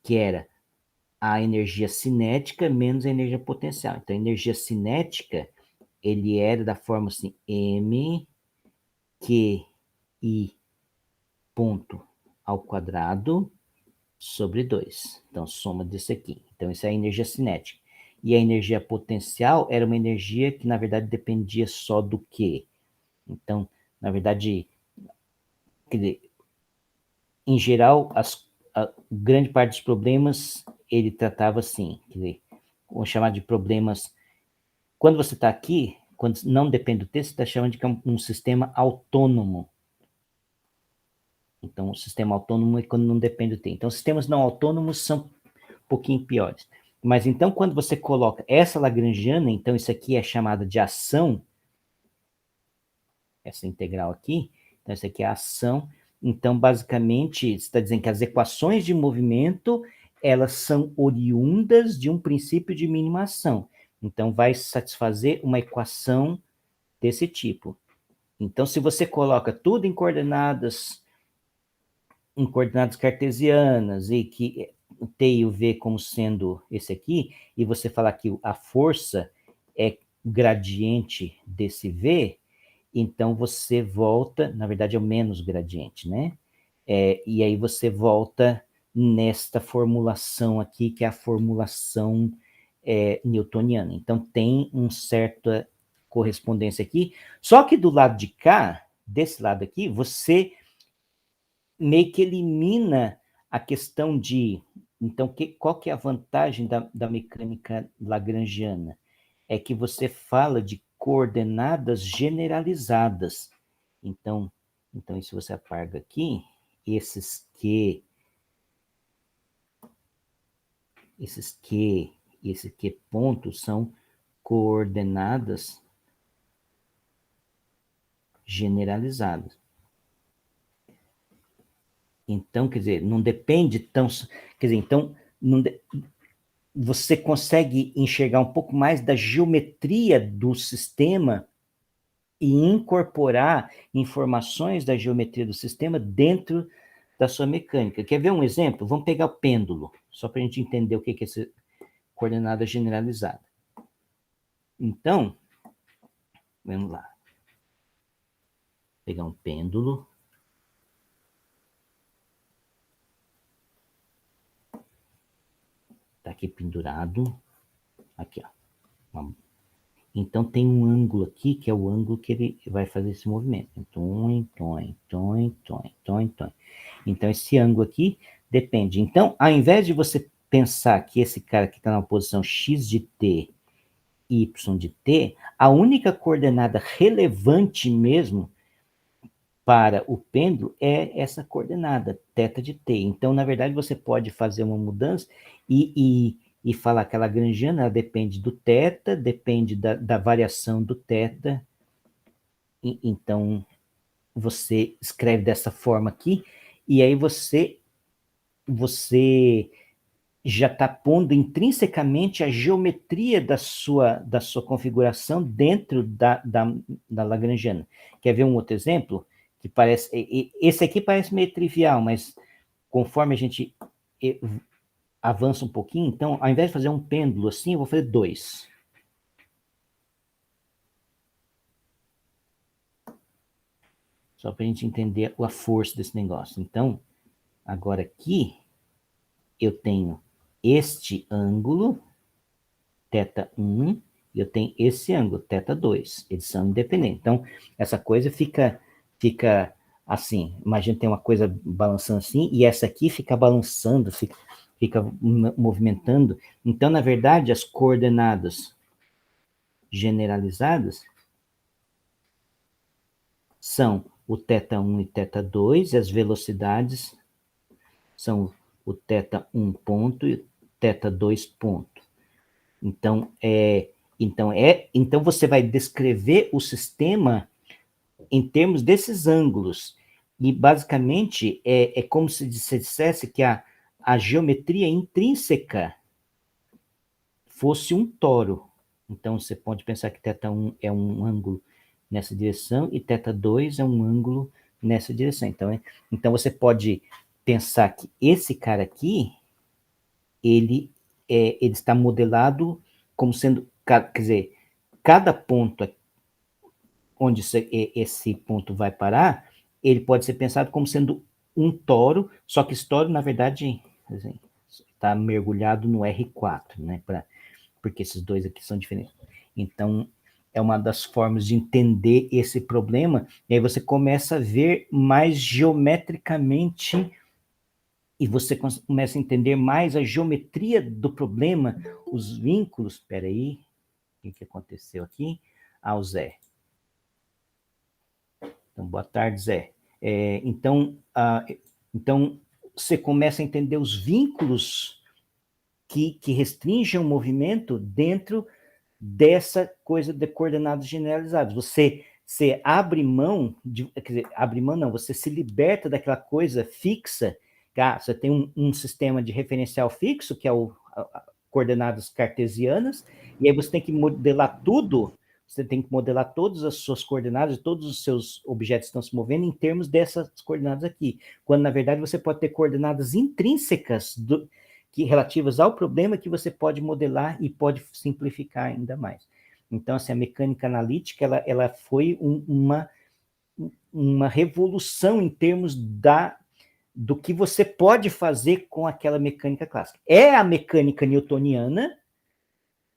Speaker 1: que era a energia cinética menos a energia potencial. Então, a energia cinética, ele era da forma assim, m q i ponto ao quadrado sobre 2. Então, soma desse aqui. Então, isso é a energia cinética. E a energia potencial era uma energia que, na verdade, dependia só do Q. Então, na verdade, quer dizer, em geral, a grande parte dos problemas ele tratava assim, quer dizer, vamos chamar de problemas. Quando você está aqui, quando não depende do texto, você está chamando de um sistema autônomo. Então, o sistema autônomo é quando não depende do tempo. Então, sistemas não autônomos são um pouquinho piores. Mas, então, quando você coloca essa lagrangiana, então, isso aqui é chamada de ação, essa integral aqui, então, isso aqui é a ação. Então, basicamente, você está dizendo que as equações de movimento, elas são oriundas de um princípio de mínima ação. Então, vai satisfazer uma equação desse tipo. Então, se você coloca tudo em coordenadas cartesianas e que T e o V como sendo esse aqui, e você falar que a força é gradiente desse V, então você volta, na verdade é o menos gradiente, né? E aí você volta nesta formulação aqui, que é a formulação newtoniana. Então tem uma certa correspondência aqui, só que do lado de cá, desse lado aqui, você meio que elimina a questão de. Então, qual que é a vantagem da mecânica lagrangiana? É que você fala de coordenadas generalizadas. Então isso você apaga aqui, esses Q e esse Q ponto são coordenadas generalizadas. Então, quer dizer, não depende tão. Quer dizer, então, não você consegue enxergar um pouco mais da geometria do sistema e incorporar informações da geometria do sistema dentro da sua mecânica. Quer ver um exemplo? Vamos pegar o pêndulo, só para a gente entender o que é essa coordenada generalizada. Então, vamos lá. Pegar um pêndulo. Está aqui pendurado. Aqui, ó. Então, tem um ângulo aqui, que é o ângulo que ele vai fazer esse movimento. Então, Então, esse ângulo aqui depende. Então, ao invés de você pensar que esse cara que está na posição x de t, y de t, a única coordenada relevante mesmo para o pêndulo é essa coordenada, θ de t. Então, na verdade, você pode fazer uma mudança e falar que a lagrangiana depende do θ, depende da variação do θ. Então, você escreve dessa forma aqui, e aí você já está pondo intrinsecamente a geometria da sua configuração dentro da Lagrangiana. Quer ver um outro exemplo? Que parece, esse aqui parece meio trivial, mas conforme a gente avança um pouquinho, então, ao invés de fazer um pêndulo assim, eu vou fazer 2. Só para a gente entender a força desse negócio. Então, agora aqui, eu tenho este ângulo, θ1, e eu tenho esse ângulo, θ2. Eles são independentes. Então, essa coisa fica assim. Imagina tem uma coisa balançando assim, e essa aqui fica balançando, fica movimentando. Então, na verdade, as coordenadas generalizadas são o θ1 e θ2, e as velocidades são o θ1 ponto e o θ2 ponto. Então, então você vai descrever o sistema em termos desses ângulos. E, basicamente, é como se você dissesse que a geometria intrínseca fosse um toro. Então, você pode pensar que θ1 é um ângulo nessa direção e θ2 é um ângulo nessa direção. Então você pode pensar que esse cara aqui, ele está modelado como sendo, quer dizer, cada ponto onde esse ponto vai parar, ele pode ser pensado como sendo um toro, só que esse toro, na verdade, assim, está mergulhado no R4, né? Porque esses dois aqui são diferentes. Então, é uma das formas de entender esse problema, e aí você começa a ver mais geometricamente, e você começa a entender mais a geometria do problema, os vínculos. Espera aí, o que aconteceu aqui? O Zé. Então, boa tarde, Zé. Então, você começa a entender os vínculos que restringem o movimento dentro dessa coisa de coordenadas generalizadas. Você abre mão, quer dizer, abre mão não, você se liberta daquela coisa fixa, você tem um sistema de referencial fixo, que é coordenadas cartesianas, e aí você tem que modelar tudo, você tem que modelar todas as suas coordenadas, todos os seus objetos estão se movendo em termos dessas coordenadas aqui, quando na verdade você pode ter coordenadas intrínsecas relativas ao problema que você pode modelar e pode simplificar ainda mais. Então, assim, a mecânica analítica, ela foi uma revolução em termos do que você pode fazer com aquela mecânica clássica. É a mecânica newtoniana,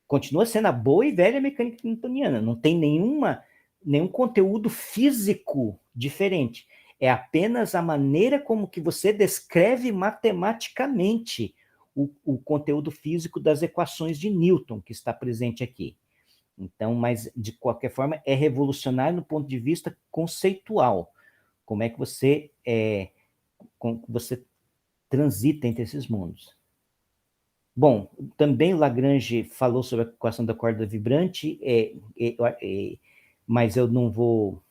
Speaker 1: continua sendo a boa e velha mecânica newtoniana, não tem nenhum conteúdo físico diferente. É apenas a maneira como que você descreve matematicamente o conteúdo físico das equações de Newton que está presente aqui. Então, mas de qualquer forma é revolucionário no ponto de vista conceitual. Como é que você transita entre esses mundos? Bom, também o Lagrange falou sobre a equação da corda vibrante, mas eu não vou.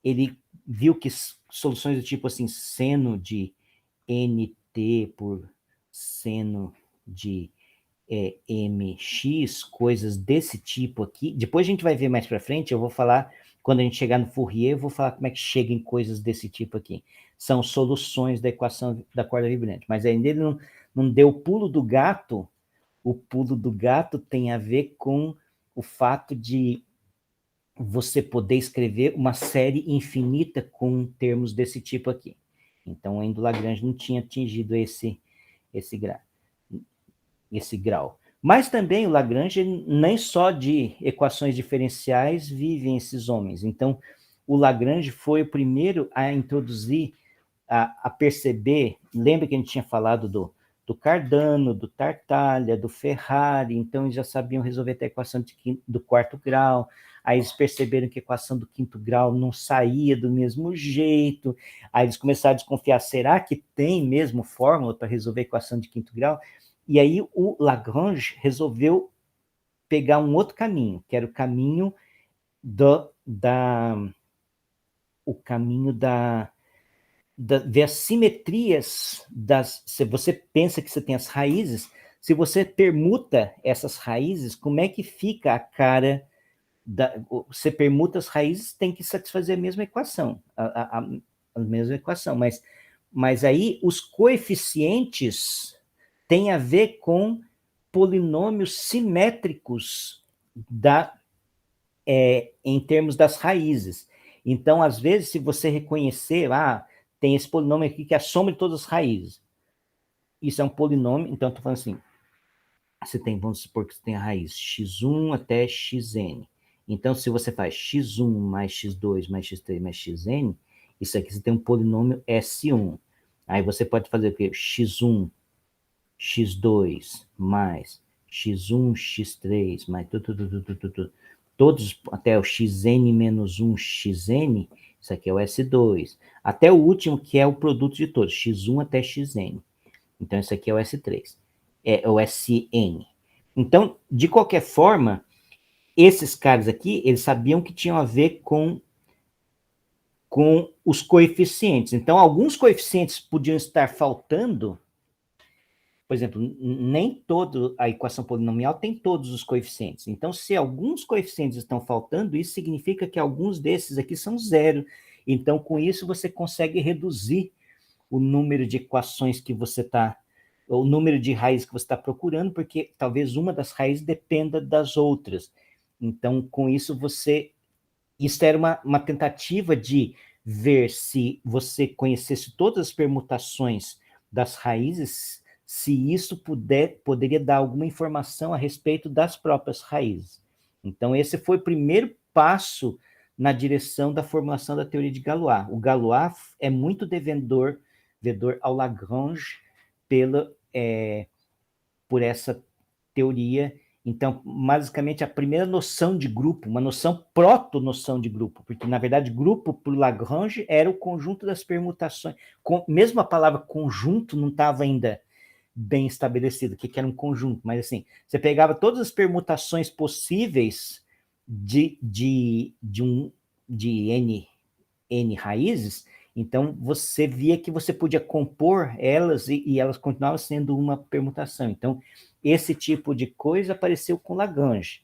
Speaker 1: Ele viu que soluções do tipo assim, seno de nt por seno de mx, coisas desse tipo aqui. Depois a gente vai ver mais para frente, eu vou falar, quando a gente chegar no Fourier, eu vou falar como é que chega em coisas desse tipo aqui. São soluções da equação da corda vibrante. Mas ainda ele não deu o pulo do gato. O pulo do gato tem a ver com o fato de você poder escrever uma série infinita com termos desse tipo aqui. Então, ainda o Lagrange não tinha atingido esse grau. Mas também o Lagrange, nem só de equações diferenciais vivem esses homens. Então, o Lagrange foi o primeiro a introduzir, a perceber, lembra que a gente tinha falado do Cardano, do Tartaglia, do Ferrari, então eles já sabiam resolver a equação do quarto grau, aí eles perceberam que a equação do quinto grau não saía do mesmo jeito, aí eles começaram a desconfiar, será que tem mesmo fórmula para resolver a equação de quinto grau? E aí o Lagrange resolveu pegar um outro caminho, que era o caminho ver as simetrias se você pensa que você tem as raízes, se você permuta essas raízes, como é que fica a cara você permuta as raízes, tem que satisfazer a mesma equação, a mesma equação, mas aí os coeficientes têm a ver com polinômios simétricos em termos das raízes. Então, às vezes, se você reconhecer, tem esse polinômio aqui que é a soma de todas as raízes. Isso é um polinômio, então estou falando assim, vamos supor que você tem a raiz x1 até xn. Então, se você faz x1 mais x2 mais x3 mais xn, isso aqui você tem um polinômio S1. Aí você pode fazer o quê? x1, x2 mais x1, x3 mais todos até o xn menos 1 xn, isso aqui é o S2. Até o último, que é o produto de todos, x1 até xn. Então, isso aqui é o S3. É o SN. Então, de qualquer forma, esses caras aqui, eles sabiam que tinham a ver com os coeficientes. Então, alguns coeficientes podiam estar faltando. Por exemplo, nem toda a equação polinomial tem todos os coeficientes. Então, se alguns coeficientes estão faltando, isso significa que alguns desses aqui são zero. Então, com isso, você consegue reduzir o número de equações que você está, o número de raízes que você está procurando, porque talvez uma das raízes dependa das outras. Então, com isso, isso era uma tentativa de ver se você conhecesse todas as permutações das raízes, se isso poderia dar alguma informação a respeito das próprias raízes. Então, esse foi o primeiro passo na direção da formulação da teoria de Galois. O Galois é muito devedor ao Lagrange por essa teoria. Então, basicamente, a primeira noção de grupo, uma noção proto-noção de grupo, porque, na verdade, grupo, para o Lagrange, era o conjunto das permutações. Mesmo a palavra conjunto não estava ainda bem estabelecido, o que era um conjunto, mas, assim, você pegava todas as permutações possíveis de N raízes, então você via que você podia compor elas e elas continuavam sendo uma permutação. Então, esse tipo de coisa apareceu com Lagrange.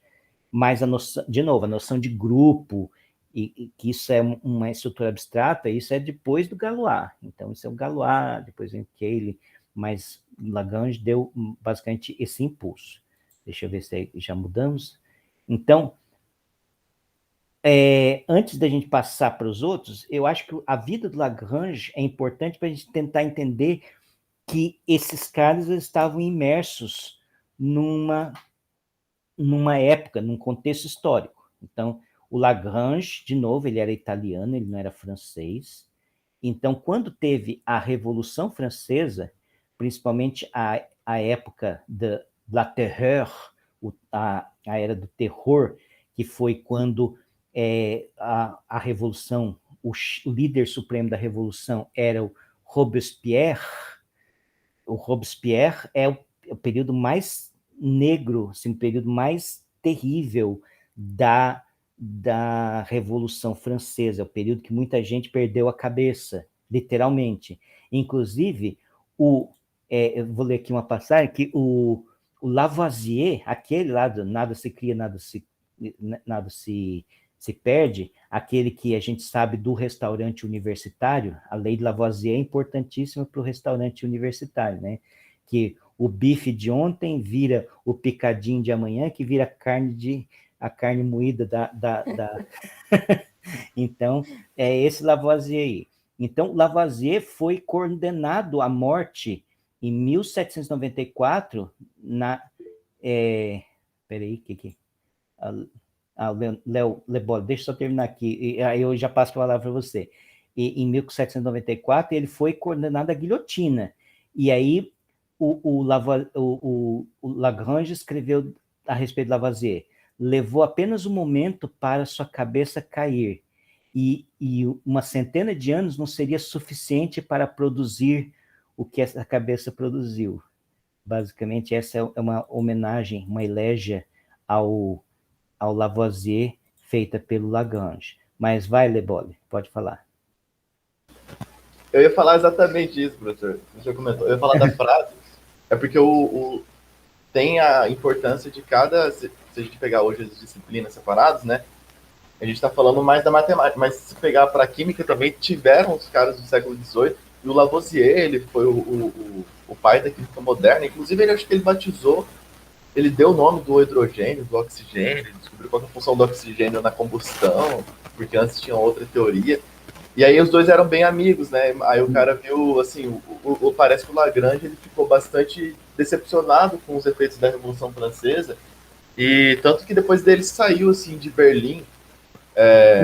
Speaker 1: Mas, de novo, a noção de grupo, e que isso é uma estrutura abstrata, isso é depois do Galois. Então, isso é o Galois, depois vem Cayley, mas Lagrange deu basicamente esse impulso. Deixa eu ver se já mudamos. Então, antes da gente passar para os outros, eu acho que a vida do Lagrange é importante para a gente tentar entender que esses caras estavam imersos numa época, num contexto histórico. Então, o Lagrange, de novo, ele era italiano, ele não era francês. Então, quando teve a Revolução Francesa, principalmente a época da Terreur, a era do terror, que foi quando a Revolução, o líder supremo da Revolução era o Robespierre. O Robespierre é o período mais negro, assim, o período mais terrível da Revolução Francesa, é o período que muita gente perdeu a cabeça, literalmente. Inclusive, eu vou ler aqui uma passagem, que o Lavoisier, aquele lá do nada se cria, nada se perde, aquele que a gente sabe do restaurante universitário, a lei de Lavoisier é importantíssima para o restaurante universitário, né? Que o bife de ontem vira o picadinho de amanhã, que vira a carne moída Então, é esse Lavoisier aí. Então, Lavoisier foi condenado à morte em 1794 peraí, que Léo Lebol, deixa eu só terminar aqui, e aí eu já passo a palavra para você. Em 1794, ele foi condenado à guilhotina. E aí, o Lagrange escreveu a respeito de Lavoisier: levou apenas um momento para sua cabeça cair, e uma centena de anos não seria suficiente para produzir o que essa cabeça produziu. Basicamente, essa é uma homenagem, uma elégia ao Lavoisier, feita pelo Lagrange. Mas vai, Lebole, pode falar.
Speaker 2: Eu ia falar exatamente isso, professor. Você comentou. Eu ia falar da frase. É porque tem a importância de cada... Se a gente pegar hoje as disciplinas separadas, né? A gente está falando mais da matemática, mas se pegar para a química também, tiveram os caras do século XVIII, e o Lavoisier, ele foi o pai da química moderna, inclusive ele acho que ele batizou, ele deu o nome do hidrogênio, do oxigênio, descobriu qual é a função do oxigênio na combustão, porque antes tinha outra teoria. E aí os dois eram bem amigos, né? Aí o cara viu, assim, parece que o Lagrange ele ficou bastante decepcionado com os efeitos da Revolução Francesa, e tanto que depois dele saiu, assim, de Berlim.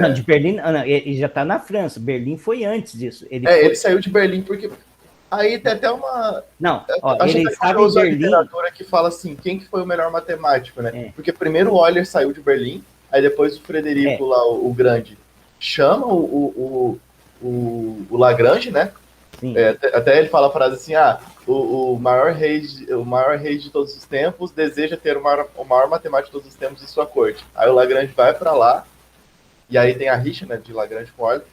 Speaker 1: Não, de Berlim, não, ele já está na França. Berlim foi antes disso.
Speaker 2: Ele saiu de Berlim porque aí tem até uma...
Speaker 1: Não, ó,
Speaker 2: achei
Speaker 1: ele
Speaker 2: até
Speaker 1: estava em
Speaker 2: curioso a
Speaker 1: Berlim.
Speaker 2: literatura que fala assim, quem que foi o melhor matemático, né? Porque primeiro o Euler saiu de Berlim, aí depois o Frederico lá, o Grande, chama o Lagrange, né? Até ele fala a frase assim, o maior rei de todos os tempos deseja ter o maior matemático de todos os tempos em sua corte. Aí o Lagrange vai para lá, e aí tem a rixa, né, de Lagrange com Euler.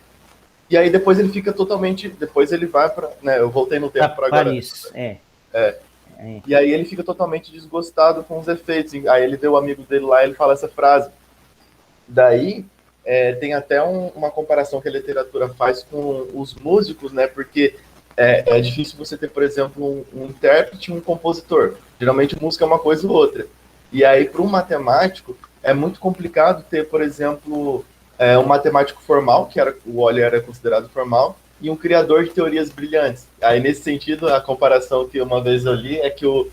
Speaker 2: E aí depois ele fica totalmente... Depois ele vai para... Né, eu voltei no tempo para agora.
Speaker 1: Paris,
Speaker 2: E aí ele fica totalmente desgostado com os efeitos. Aí ele vê o amigo dele lá e ele fala essa frase. Daí tem até uma comparação que a literatura faz com os músicos, né? Porque é difícil você ter, por exemplo, um intérprete e um compositor. Geralmente música é uma coisa ou outra. E aí para um matemático é muito complicado ter, por exemplo... um matemático formal, que o Euler era considerado formal, e um criador de teorias brilhantes. Aí, nesse sentido, a comparação que uma vez eu li é que o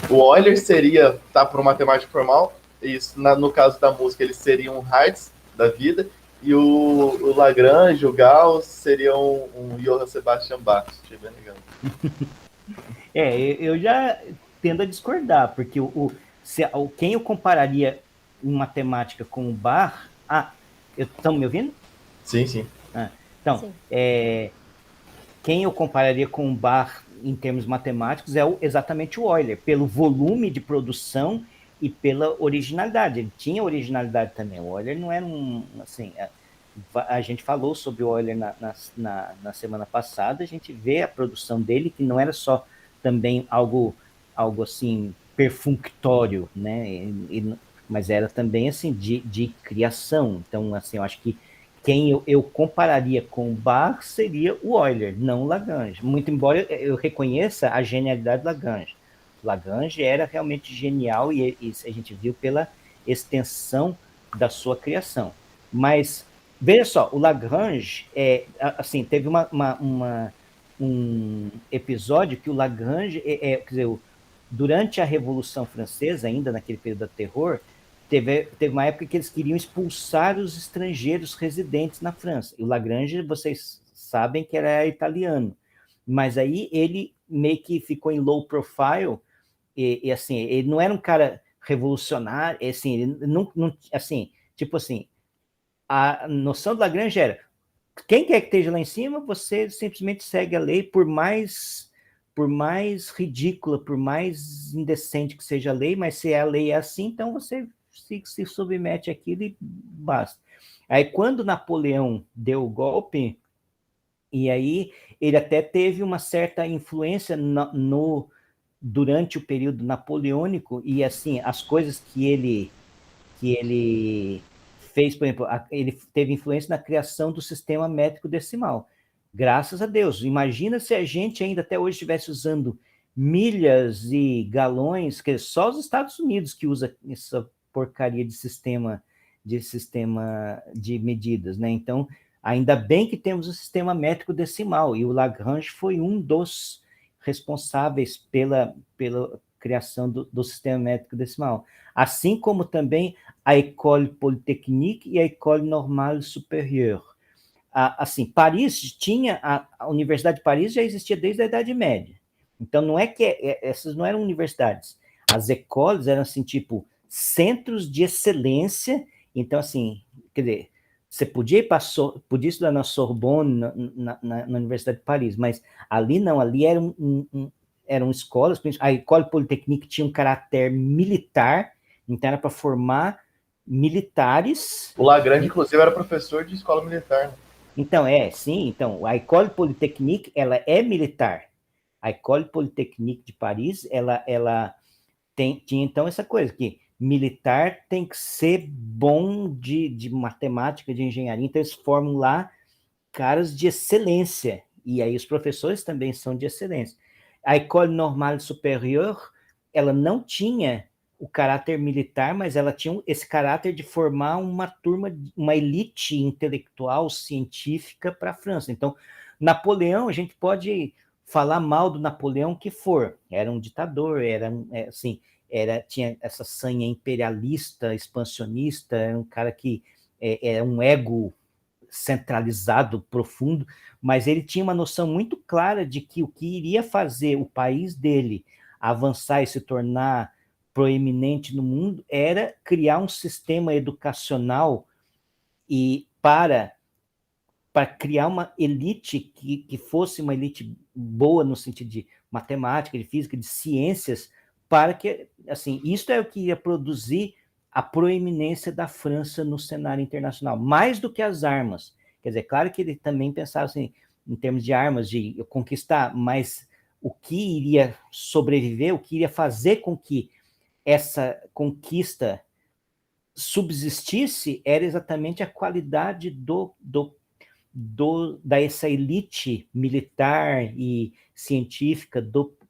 Speaker 2: Euler seria para um matemático formal, isso, no caso da música, ele seria um Hertz da vida, e o Lagrange, o Gauss, seriam um Johann Sebastian Bach. Achei bem legal.
Speaker 1: Eu já tendo a discordar, porque quem eu compararia em matemática com o Bach... estão me ouvindo?
Speaker 2: Sim, sim.
Speaker 1: Então, sim. Quem eu compararia com o Bach em termos matemáticos é exatamente o Euler, pelo volume de produção e pela originalidade. Ele tinha originalidade também. O Euler não era assim... A gente falou sobre o Euler na semana passada, a gente vê a produção dele, que não era só também algo assim, perfunctório, né? Mas era também assim de criação. Então, assim, eu acho que quem eu compararia com o Bach seria o Euler, não o Lagrange. Muito embora eu reconheça a genialidade do Lagrange. O Lagrange era realmente genial e a gente viu pela extensão da sua criação. Mas, veja só, o Lagrange, assim, teve um episódio que o Lagrange, quer dizer, durante a Revolução Francesa, ainda naquele período do terror, teve uma época que eles queriam expulsar os estrangeiros residentes na França. E o Lagrange, vocês sabem que era italiano. Mas aí ele meio que ficou em low profile, e assim, ele não era um cara revolucionário, assim, ele não, assim, tipo assim, a noção do Lagrange era, quem quer que esteja lá em cima, você simplesmente segue a lei, por mais ridícula, por mais indecente que seja a lei, mas se a lei é assim, então você se submete àquilo e basta. Aí, quando Napoleão deu o golpe, e aí ele até teve uma certa influência durante o período napoleônico, e assim, as coisas que ele fez, por exemplo, ele teve influência na criação do sistema métrico decimal. Graças a Deus. Imagina se a gente ainda até hoje estivesse usando milhas e galões, que só os Estados Unidos que usa essa porcaria de sistema de medidas, né? Então, ainda bem que temos o sistema métrico decimal, e o Lagrange foi um dos responsáveis pela criação do sistema métrico decimal. Assim como também a École Polytechnique e a École Normale Supérieure. Assim, Paris tinha, a Universidade de Paris já existia desde a Idade Média. Então, não é que essas não eram universidades. As écoles eram, assim, tipo, centros de excelência. Então, assim, quer dizer, você podia estudar na Sorbonne, na Universidade de Paris, mas ali não, ali eram escolas. A École Polytechnique tinha um caráter militar, então era para formar militares.
Speaker 2: O Lagrange, inclusive, era professor de escola militar, né?
Speaker 1: Então, sim, então, a École Polytechnique, ela é militar. A École Polytechnique de Paris, ela tinha então essa coisa, que militar tem que ser bom de matemática, de engenharia, então eles formam lá caras de excelência, e aí os professores também são de excelência. A École Normale Supérieure, ela não tinha o caráter militar, mas ela tinha esse caráter de formar uma turma, uma elite intelectual, científica para a França. Então, Napoleão, a gente pode falar mal do Napoleão que for, era um ditador, era assim, tinha essa sanha imperialista, expansionista, era um cara que era um ego centralizado, profundo, mas ele tinha uma noção muito clara de que o que iria fazer o país dele avançar e se tornar proeminente no mundo era criar um sistema educacional e para criar uma elite que fosse uma elite boa no sentido de matemática, de física, de ciências, para que, assim, isso é o que ia produzir a proeminência da França no cenário internacional, mais do que as armas. Quer dizer, claro que ele também pensava assim, em termos de armas, de conquistar, mas o que iria sobreviver, o que iria fazer com que essa conquista subsistisse era exatamente a qualidade dessa elite militar e científica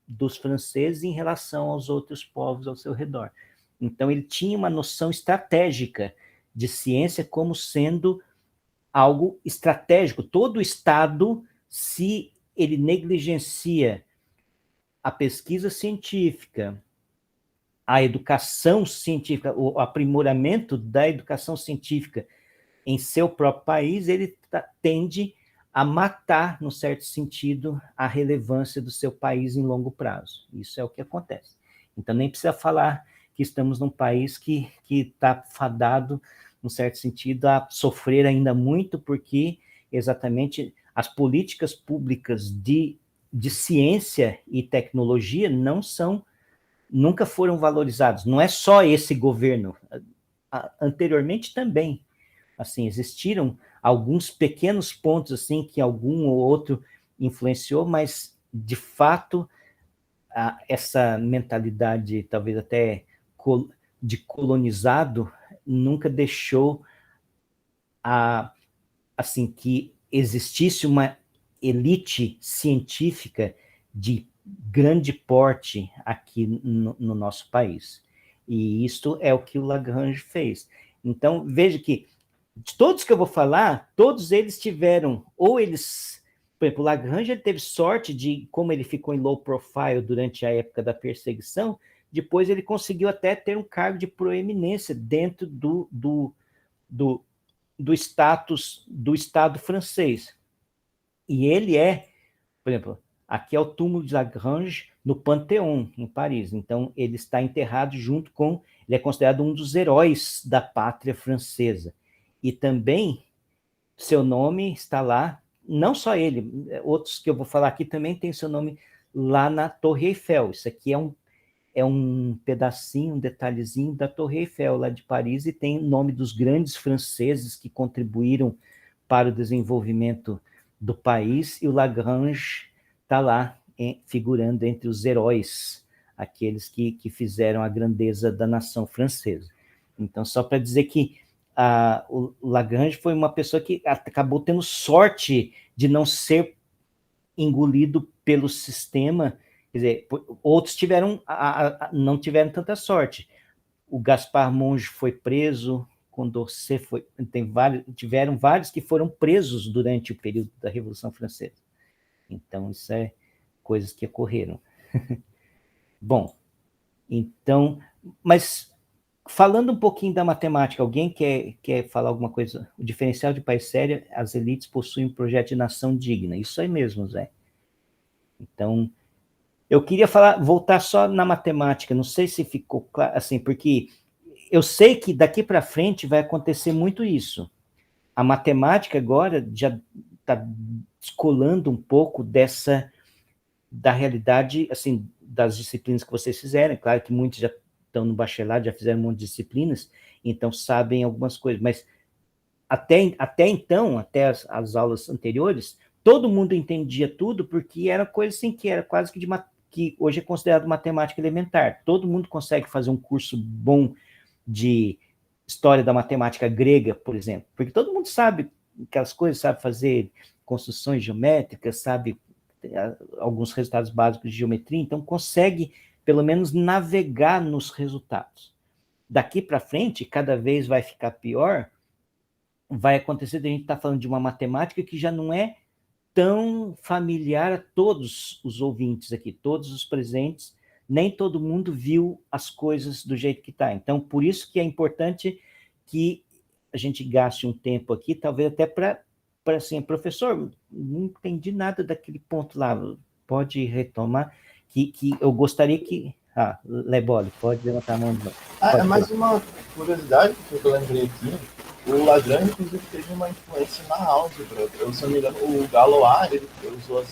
Speaker 1: dos franceses em relação aos outros povos ao seu redor. Então, ele tinha uma noção estratégica de ciência como sendo algo estratégico. Todo Estado, se ele negligencia a pesquisa científica, a educação científica, o aprimoramento da educação científica em seu próprio país, ele tende a matar, no certo sentido, a relevância do seu país em longo prazo. Isso é o que acontece. Então, nem precisa falar que estamos num país que está fadado, no certo sentido, a sofrer ainda muito, porque exatamente as políticas públicas de ciência e tecnologia nunca foram valorizados. Não é só esse governo. Anteriormente também, assim, existiram alguns pequenos pontos assim que algum ou outro influenciou, mas de fato essa mentalidade talvez até de colonizado nunca deixou assim que existisse uma elite científica de grande porte aqui no nosso país. E isto é o que o Lagrange fez. Então, veja que de todos que eu vou falar, todos eles tiveram, ou eles, por exemplo, o Lagrange ele teve sorte de, como ele ficou em low profile durante a época da perseguição, depois ele conseguiu até ter um cargo de proeminência dentro do status do Estado francês. E ele por exemplo, aqui é o túmulo de Lagrange no Panthéon, em Paris. Então, ele está enterrado junto com, ele é considerado um dos heróis da pátria francesa. E também, seu nome está lá, não só ele, outros que eu vou falar aqui também tem seu nome lá na Torre Eiffel. Isso aqui é um pedacinho, um detalhezinho da Torre Eiffel, lá de Paris, e tem o nome dos grandes franceses que contribuíram para o desenvolvimento do país, e o Lagrange está lá figurando entre os heróis, aqueles que fizeram a grandeza da nação francesa. Então, só para dizer que o Lagrange foi uma pessoa que acabou tendo sorte de não ser engolido pelo sistema. Quer dizer, outros não tiveram tanta sorte. O Gaspard Monge foi preso, Condorcet tiveram vários que foram presos durante o período da Revolução Francesa. Então, isso é coisas que ocorreram. Bom, então, mas falando um pouquinho da matemática, alguém quer falar alguma coisa? O diferencial de país sério, as elites possuem um projeto de nação digna. Isso aí mesmo, Zé. Então, eu queria voltar só na matemática, não sei se ficou claro, assim, porque eu sei que daqui para frente vai acontecer muito isso. A matemática agora já está descolando um pouco da realidade, assim, das disciplinas que vocês fizeram. Claro que muitos já estão no bacharelado, já fizeram um monte de disciplinas, então sabem algumas coisas, mas até então, até as aulas anteriores, todo mundo entendia tudo, porque era coisa assim que era quase que que hoje é considerado matemática elementar. Todo mundo consegue fazer um curso bom de história da matemática grega, por exemplo, porque todo mundo sabe aquelas coisas, sabe fazer construções geométricas, sabe alguns resultados básicos de geometria, então consegue pelo menos navegar nos resultados. Daqui para frente, cada vez vai ficar pior, vai acontecer de a gente estar falando de uma matemática que já não é tão familiar a todos os ouvintes aqui, todos os presentes, nem todo mundo viu as coisas do jeito que está. Então, por isso que é importante que a gente gaste um tempo aqui, talvez até para assim, professor, não entendi nada daquele ponto lá, pode retomar, que eu gostaria que... Lebole, pode levantar a mão de novo.
Speaker 2: É mais uma curiosidade que eu lembrei aqui. O Lagrange, inclusive, teve uma influência na álgebra. Eu, se não me engano, o Galois, ele usou...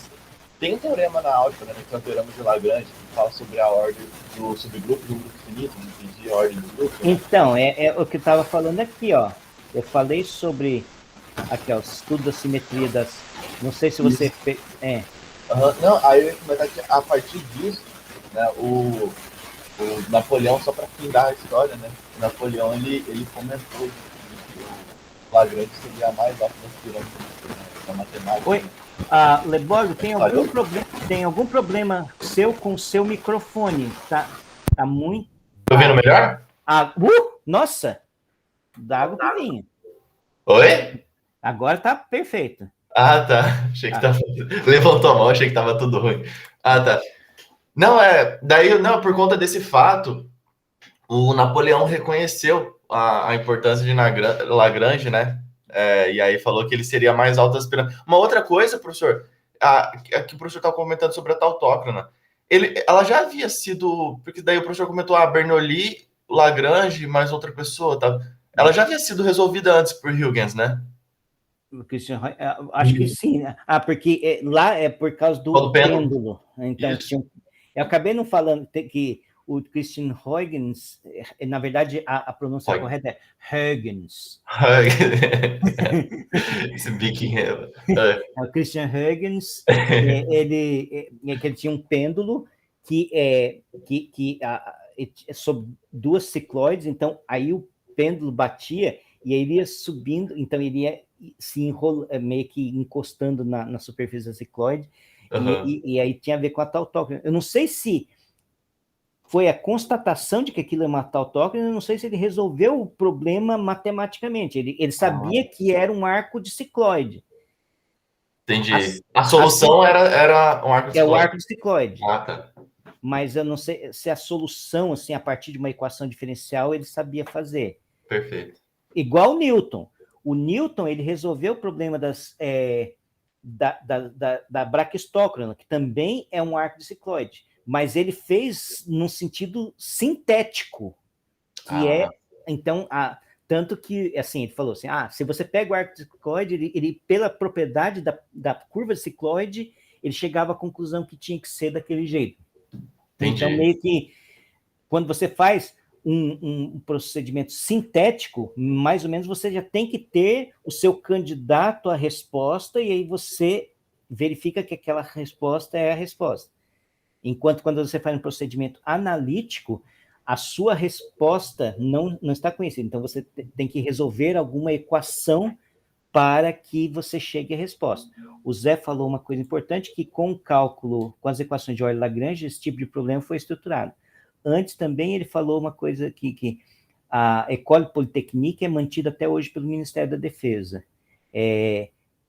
Speaker 2: Tem um teorema na álgebra, né, que é o teorema de Lagrange, que fala sobre a ordem do subgrupo do grupo finito, de pedir a ordem do grupo. Né?
Speaker 1: Então, é o que eu estava falando aqui, ó. Eu falei sobre... Aqui, ó, o estudo da simetria das... Não sei se você...
Speaker 2: Não, aí eu ia comentar que, a partir disso, né, o Napoleão, só para findar a história, né, o Napoleão, ele comentou que o Lagrange seria a mais alta das pirâmides da matemática.
Speaker 1: Oi, Leborgo, tem algum problema seu com o seu microfone? Tá muito...
Speaker 2: Tô ouvindo melhor?
Speaker 1: Nossa! Dá água pro vinho.
Speaker 2: Oi?
Speaker 1: Agora tá perfeito.
Speaker 2: Ah, tá. Achei que tava... Levantou a mão, achei que tava tudo ruim. Ah, tá. Não, daí, não, por conta desse fato, o Napoleão reconheceu a importância de Lagrange, né? E aí falou que ele seria mais alto das pirâmides. Uma outra coisa, professor, que o professor estava comentando sobre a tautócrona, ela já havia sido, porque daí o professor comentou Bernoulli, Lagrange, mais outra pessoa, tá? Ela já havia sido resolvida antes por Huygens, né?
Speaker 1: Christian, acho que sim. Porque lá é por causa do pêndulo. Então, eu acabei não falando que o Christian Huygens, na verdade, a pronúncia correta é Huygens.
Speaker 2: Esse biquinho.
Speaker 1: O Christian Huygens, ele tinha um pêndulo que sobre duas cicloides, então aí o pêndulo batia e ele ia subindo, então ele ia se enrolando, meio que encostando na superfície da cicloide, e aí tinha a ver com a tautócrona. Eu não sei se foi a constatação de que aquilo é uma tautócrona, eu não sei se ele resolveu o problema matematicamente. Ele sabia que era um arco de cicloide.
Speaker 2: Entendi. A solução era um arco de cicloide.
Speaker 1: É o arco de cicloide.
Speaker 2: Tá.
Speaker 1: Mas eu não sei se a solução, assim, a partir de uma equação diferencial, ele sabia fazer.
Speaker 2: Perfeito.
Speaker 1: Igual o Newton. O Newton, ele resolveu o problema da braquistócrona, que também é um arco de cicloide, mas ele fez num sentido sintético, que então, tanto que, assim, ele falou assim, se você pega o arco de cicloide, ele pela propriedade da curva de cicloide, ele chegava à conclusão que tinha que ser daquele jeito.
Speaker 2: Entendi.
Speaker 1: Então, meio que, quando você faz um procedimento sintético, mais ou menos você já tem que ter o seu candidato à resposta, e aí você verifica que aquela resposta é a resposta. Enquanto quando você faz um procedimento analítico, a sua resposta não está conhecida. Então, você tem que resolver alguma equação para que você chegue à resposta. O Zé falou uma coisa importante, que com o cálculo, com as equações de Euler-Lagrange, esse tipo de problema foi estruturado. Antes também ele falou uma coisa que a École Polytechnique é mantida até hoje pelo Ministério da Defesa,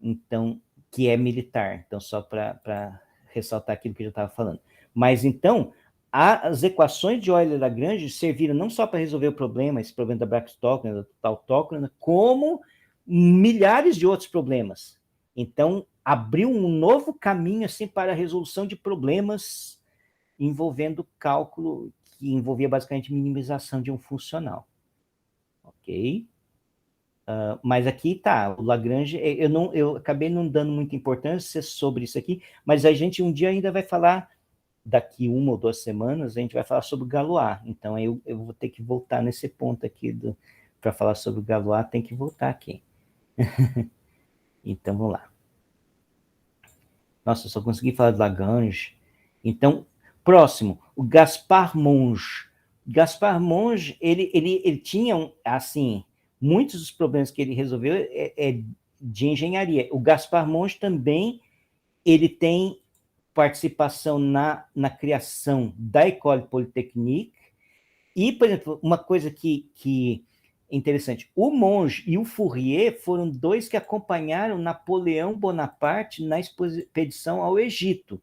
Speaker 1: então, que é militar. Então, só para ressaltar aquilo que eu já estava falando. Mas, então, as equações de Euler-Lagrange serviram não só para resolver o problema, esse problema da braquistócrona, da tautócrona, como milhares de outros problemas. Então, abriu um novo caminho assim, para a resolução de problemas envolvendo cálculo, que envolvia basicamente minimização de um funcional. Ok? Mas aqui tá, o Lagrange, eu acabei não dando muita importância sobre isso aqui, mas a gente um dia ainda vai falar, daqui 1 ou 2 semanas, a gente vai falar sobre o Galois. Então, eu vou ter que voltar nesse ponto aqui, para falar sobre o Galois, tem que voltar aqui. Então, vamos lá. Nossa, eu só consegui falar de Lagrange. Então, próximo, o Gaspar Monge. Gaspar Monge, ele tinha, assim, muitos dos problemas que ele resolveu de engenharia. O Gaspar Monge também, ele tem participação na criação da École Polytechnique. E, por exemplo, uma coisa que é interessante, o Monge e o Fourier foram dois que acompanharam Napoleão Bonaparte na expedição ao Egito.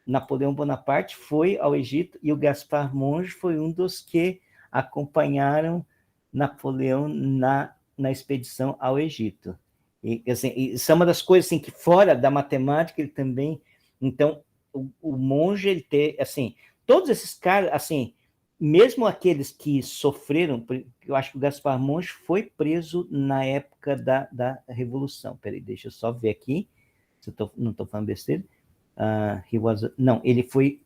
Speaker 1: Napoleão Bonaparte foi ao Egito e o Gaspar Monge foi um dos que acompanharam Napoleão na expedição ao Egito. E, assim, isso é uma das coisas assim, que fora da matemática ele também... Então, o Monge, ele tem, assim, todos esses caras, assim, mesmo aqueles que sofreram, eu acho que o Gaspar Monge foi preso na época da Revolução. Peraí, deixa eu só ver aqui, se eu não estou falando besteira. Não, ele foi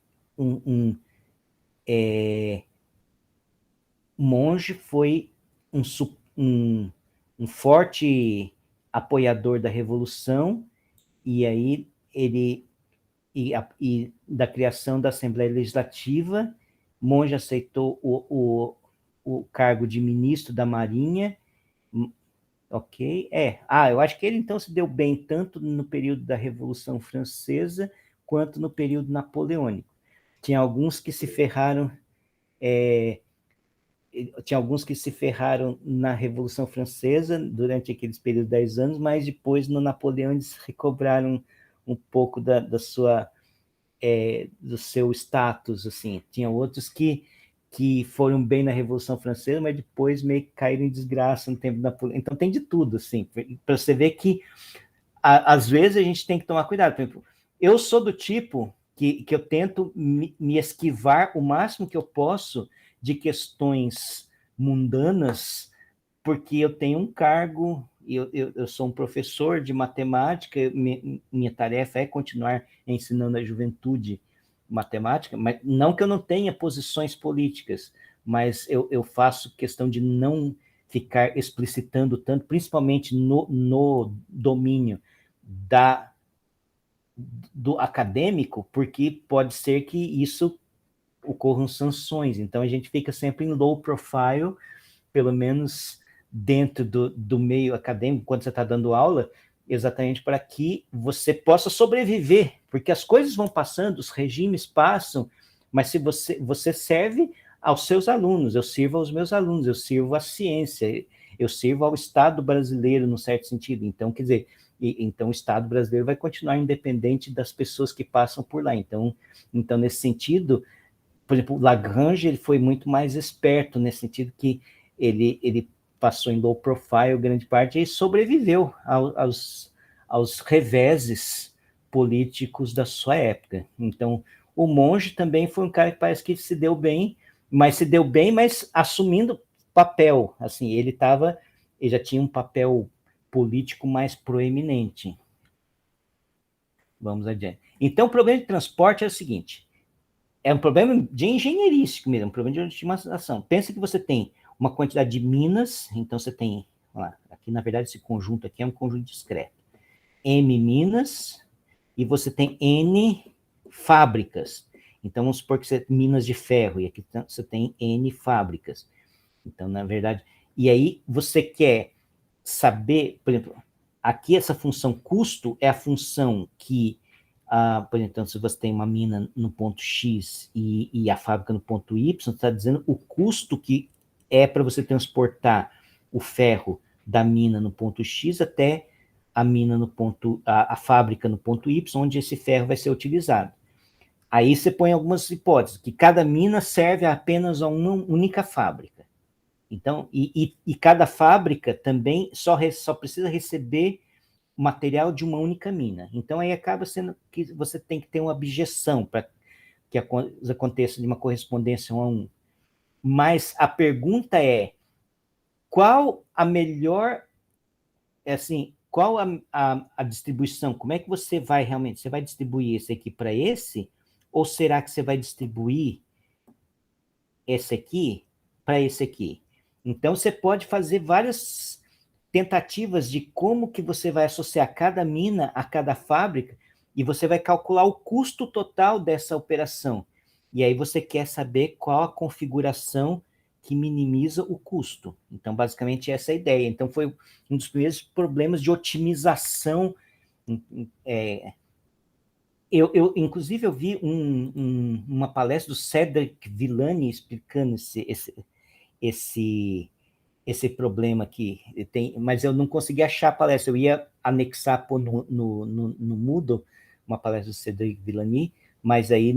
Speaker 1: Monge foi um forte apoiador da Revolução, e aí ele e da criação da Assembleia Legislativa. Monge aceitou o cargo de ministro da Marinha. Ok, eu acho que ele então se deu bem tanto no período da Revolução Francesa quanto no período napoleônico. Tinha alguns que se ferraram na Revolução Francesa durante aqueles períodos de 10 anos, mas depois no Napoleão eles recobraram um pouco do seu status, assim. Tinha outros que foram bem na Revolução Francesa, mas depois meio que caíram em desgraça no tempo da Napoleão. Então tem de tudo, assim, para você ver que às vezes a gente tem que tomar cuidado. Por exemplo, eu sou do tipo que eu tento me esquivar o máximo que eu posso de questões mundanas, porque eu tenho um cargo, eu sou um professor de matemática, minha tarefa é continuar ensinando a juventude matemática, mas não que eu não tenha posições políticas, mas eu faço questão de não ficar explicitando tanto, principalmente no domínio do acadêmico, porque pode ser que isso ocorram sanções. Então a gente fica sempre em low profile, pelo menos dentro do meio acadêmico, quando você está dando aula, exatamente para que você possa sobreviver, porque as coisas vão passando, os regimes passam, mas se você serve aos seus alunos, eu sirvo aos meus alunos, eu sirvo à ciência, eu sirvo ao Estado brasileiro, num certo sentido. Então, quer dizer, então o Estado brasileiro vai continuar independente das pessoas que passam por lá. Então nesse sentido, por exemplo, Lagrange, ele foi muito mais esperto nesse sentido que ele passou em low profile grande parte e sobreviveu aos reveses políticos da sua época. Então, o Monge também foi um cara que parece que se deu bem, mas assumindo papel, assim, ele já tinha um papel político mais proeminente. Vamos adiante. Então, o problema de transporte é o seguinte: é um problema de engenheirístico mesmo, um problema de estimação. Pensa que você tem uma quantidade de minas, então você tem, lá, aqui na verdade esse conjunto aqui é um conjunto discreto, M minas, e você tem N fábricas. Então vamos supor que você tem minas de ferro, e aqui você tem N fábricas. Então, na verdade, e aí você quer saber, por exemplo, aqui essa função custo é a função que, por exemplo, então, se você tem uma mina no ponto X e a fábrica no ponto Y, você está dizendo o custo que é para você transportar o ferro da mina no ponto X até a mina no ponto, a fábrica no ponto Y, onde esse ferro vai ser utilizado. Aí você põe algumas hipóteses, que cada mina serve apenas a uma única fábrica. Então, e cada fábrica também só precisa receber material de uma única mina. Então, aí acaba sendo que você tem que ter uma objeção para que a coisa aconteça de uma correspondência 1 a 1. Mas a pergunta é, qual a melhor, assim, qual a distribuição? Como é que você vai realmente, você vai distribuir esse aqui para esse, ou será que você vai distribuir esse aqui para esse aqui? Então, você pode fazer várias tentativas de como que você vai associar cada mina a cada fábrica, e você vai calcular o custo total dessa operação. E aí você quer saber qual a configuração que minimiza o custo. Então, basicamente, essa é a ideia. Então, foi um dos primeiros problemas de otimização. Inclusive, eu vi uma palestra do Cedric Villani explicando esse problema aqui. Mas eu não consegui achar a palestra. Eu ia anexar no Moodle uma palestra do Cedric Villani, mas aí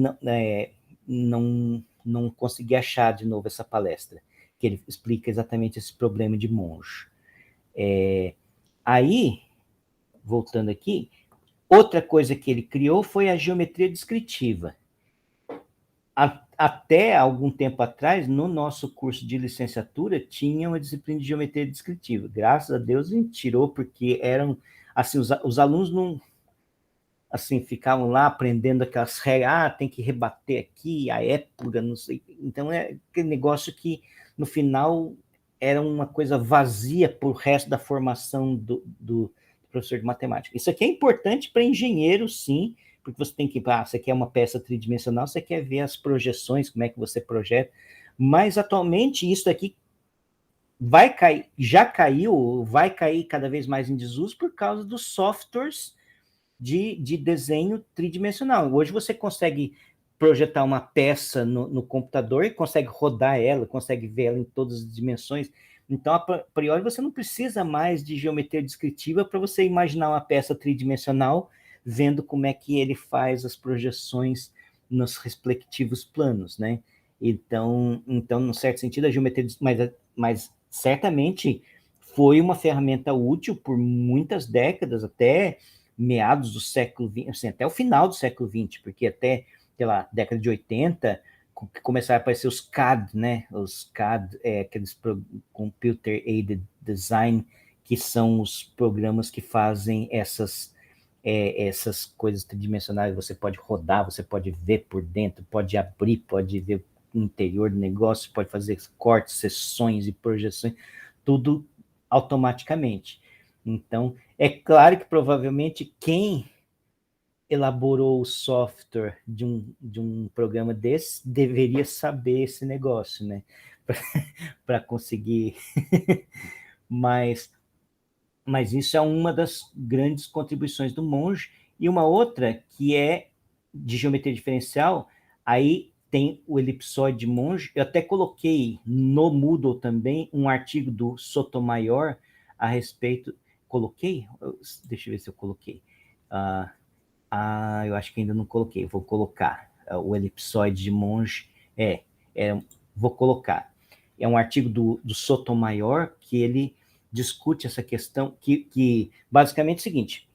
Speaker 1: não consegui achar de novo essa palestra, que ele explica exatamente esse problema de monge. Aí, voltando aqui, outra coisa que ele criou foi a geometria descritiva. Até algum tempo atrás, no nosso curso de licenciatura, tinha uma disciplina de geometria descritiva. Graças a Deus, a gente tirou, porque eram, assim, os alunos não, assim, ficavam lá aprendendo aquelas regras, tem que rebater aqui, a épura, não sei. Então, é aquele negócio que, no final, era uma coisa vazia para o resto da formação do professor de matemática. Isso aqui é importante para engenheiro, sim, porque você tem que, você quer uma peça tridimensional, você quer ver as projeções, como é que você projeta, mas atualmente isso aqui vai cair, já caiu, vai cair cada vez mais em desuso por causa dos softwares de desenho tridimensional. Hoje você consegue projetar uma peça no computador e consegue rodar ela, consegue ver ela em todas as dimensões. Então, a priori, você não precisa mais de geometria descritiva para você imaginar uma peça tridimensional, vendo como é que ele faz as projeções nos respectivos planos, né? Então, num certo sentido, a geometria, mas certamente foi uma ferramenta útil por muitas décadas, até meados do século XX, assim, até o final do século XX, porque até, sei lá, década de 80, começaram a aparecer os CAD, né? Os CAD, aqueles Computer Aided Design, que são os programas que fazem essas coisas tridimensionais. Você pode rodar, você pode ver por dentro, pode abrir, pode ver o interior do negócio, pode fazer cortes, seções e projeções, tudo automaticamente. Então, é claro que provavelmente quem elaborou o software de um programa desse deveria saber esse negócio, né? Para conseguir. mas isso é uma das grandes contribuições do Monge. E uma outra que é de geometria diferencial, aí tem o elipsoide de Monge. Eu até coloquei no Moodle também um artigo do Sotomayor a respeito. Coloquei? Deixa eu ver se eu coloquei. Eu acho que ainda não coloquei. Vou colocar o elipsoide de Monge. Vou colocar. É um artigo do Sotomayor que ele discute essa questão, que basicamente é o seguinte,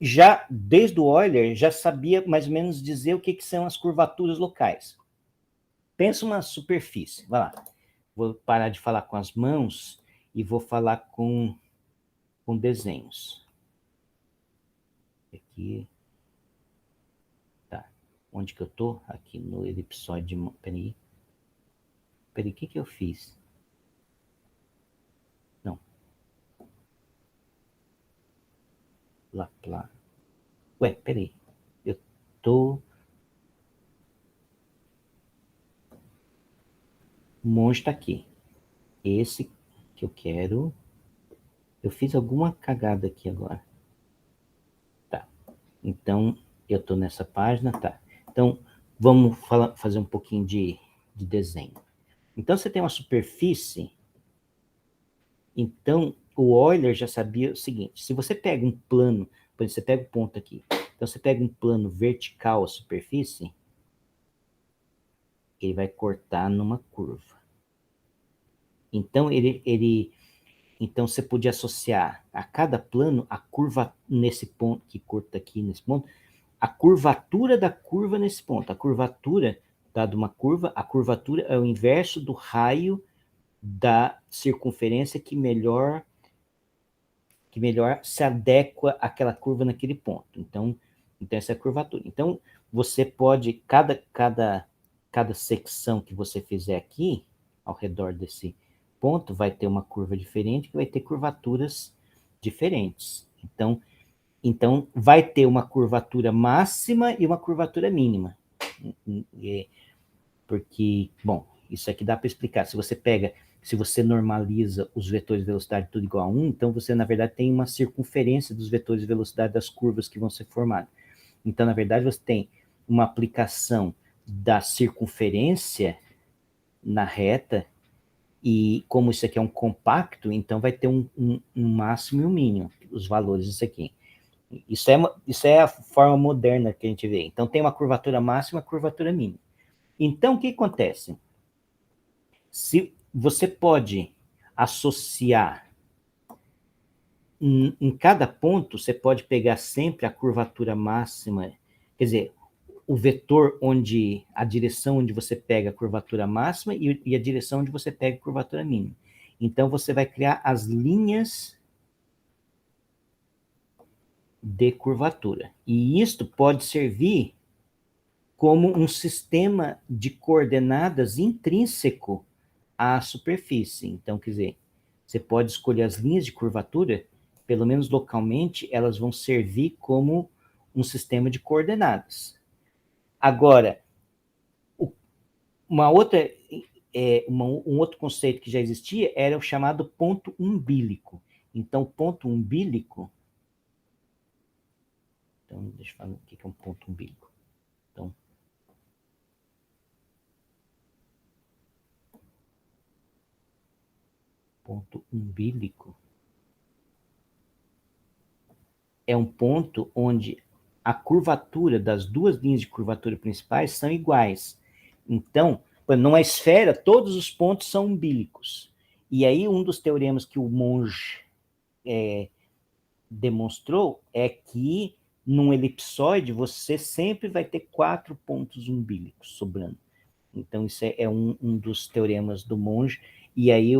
Speaker 1: já desde o Euler, já sabia mais ou menos dizer o que são as curvaturas locais. Pensa uma superfície, vai lá, vou parar de falar com as mãos e vou falar com desenhos. Aqui, tá, onde que eu tô? Aqui no elipsoide, peraí, o que eu fiz? Não. Laplace. Ué, peraí. Eu tô... O monge tá aqui. Esse que eu quero... Eu fiz alguma cagada aqui agora. Tá. Então, eu tô nessa página, tá. Então, vamos fazer um pouquinho de desenho. Então, você tem uma superfície. Então, o Euler já sabia o seguinte. Se você pega um plano, por exemplo, você pega o ponto aqui. Então, você pega um plano vertical à superfície, ele vai cortar numa curva. Então, então você podia associar a cada plano a curva nesse ponto, que corta aqui nesse ponto, a curvatura da curva nesse ponto. A curvatura, dado uma curva, a curvatura é o inverso do raio da circunferência que melhor se adequa àquela curva naquele ponto. Então essa é a curvatura. Então, você pode, cada secção que você fizer aqui, ao redor desse ponto, vai ter uma curva diferente, que vai ter curvaturas diferentes. Então, Então, vai ter uma curvatura máxima e uma curvatura mínima. Porque, bom, isso aqui dá para explicar. Se você normaliza os vetores de velocidade tudo igual a 1, então você, na verdade, tem uma circunferência dos vetores de velocidade das curvas que vão ser formadas. Então, na verdade, você tem uma aplicação da circunferência na reta, e como isso aqui é um compacto, então vai ter um máximo e um mínimo, os valores disso aqui. Isso é a forma moderna que a gente vê. Então, tem uma curvatura máxima e uma curvatura mínima. Então, o que acontece? Se você pode associar em cada ponto, você pode pegar sempre a curvatura máxima, quer dizer, o vetor onde, a direção onde você pega a curvatura máxima e a direção onde você pega a curvatura mínima. Então, você vai criar as linhas de curvatura. E isto pode servir como um sistema de coordenadas intrínseco à superfície. Então, quer dizer, você pode escolher as linhas de curvatura, pelo menos localmente, elas vão servir como um sistema de coordenadas. Agora, um outro conceito que já existia era o chamado ponto umbilical. Então, ponto umbilical... Então, deixa eu falar o que é um ponto umbilical. Então, ponto umbilical é um ponto onde a curvatura das duas linhas de curvatura principais são iguais. Então, numa esfera, todos os pontos são umbílicos. E aí, um dos teoremas que o Monge demonstrou é que num elipsoide você sempre vai ter 4 pontos umbílicos sobrando. Então, isso é um dos teoremas do Monge. E aí,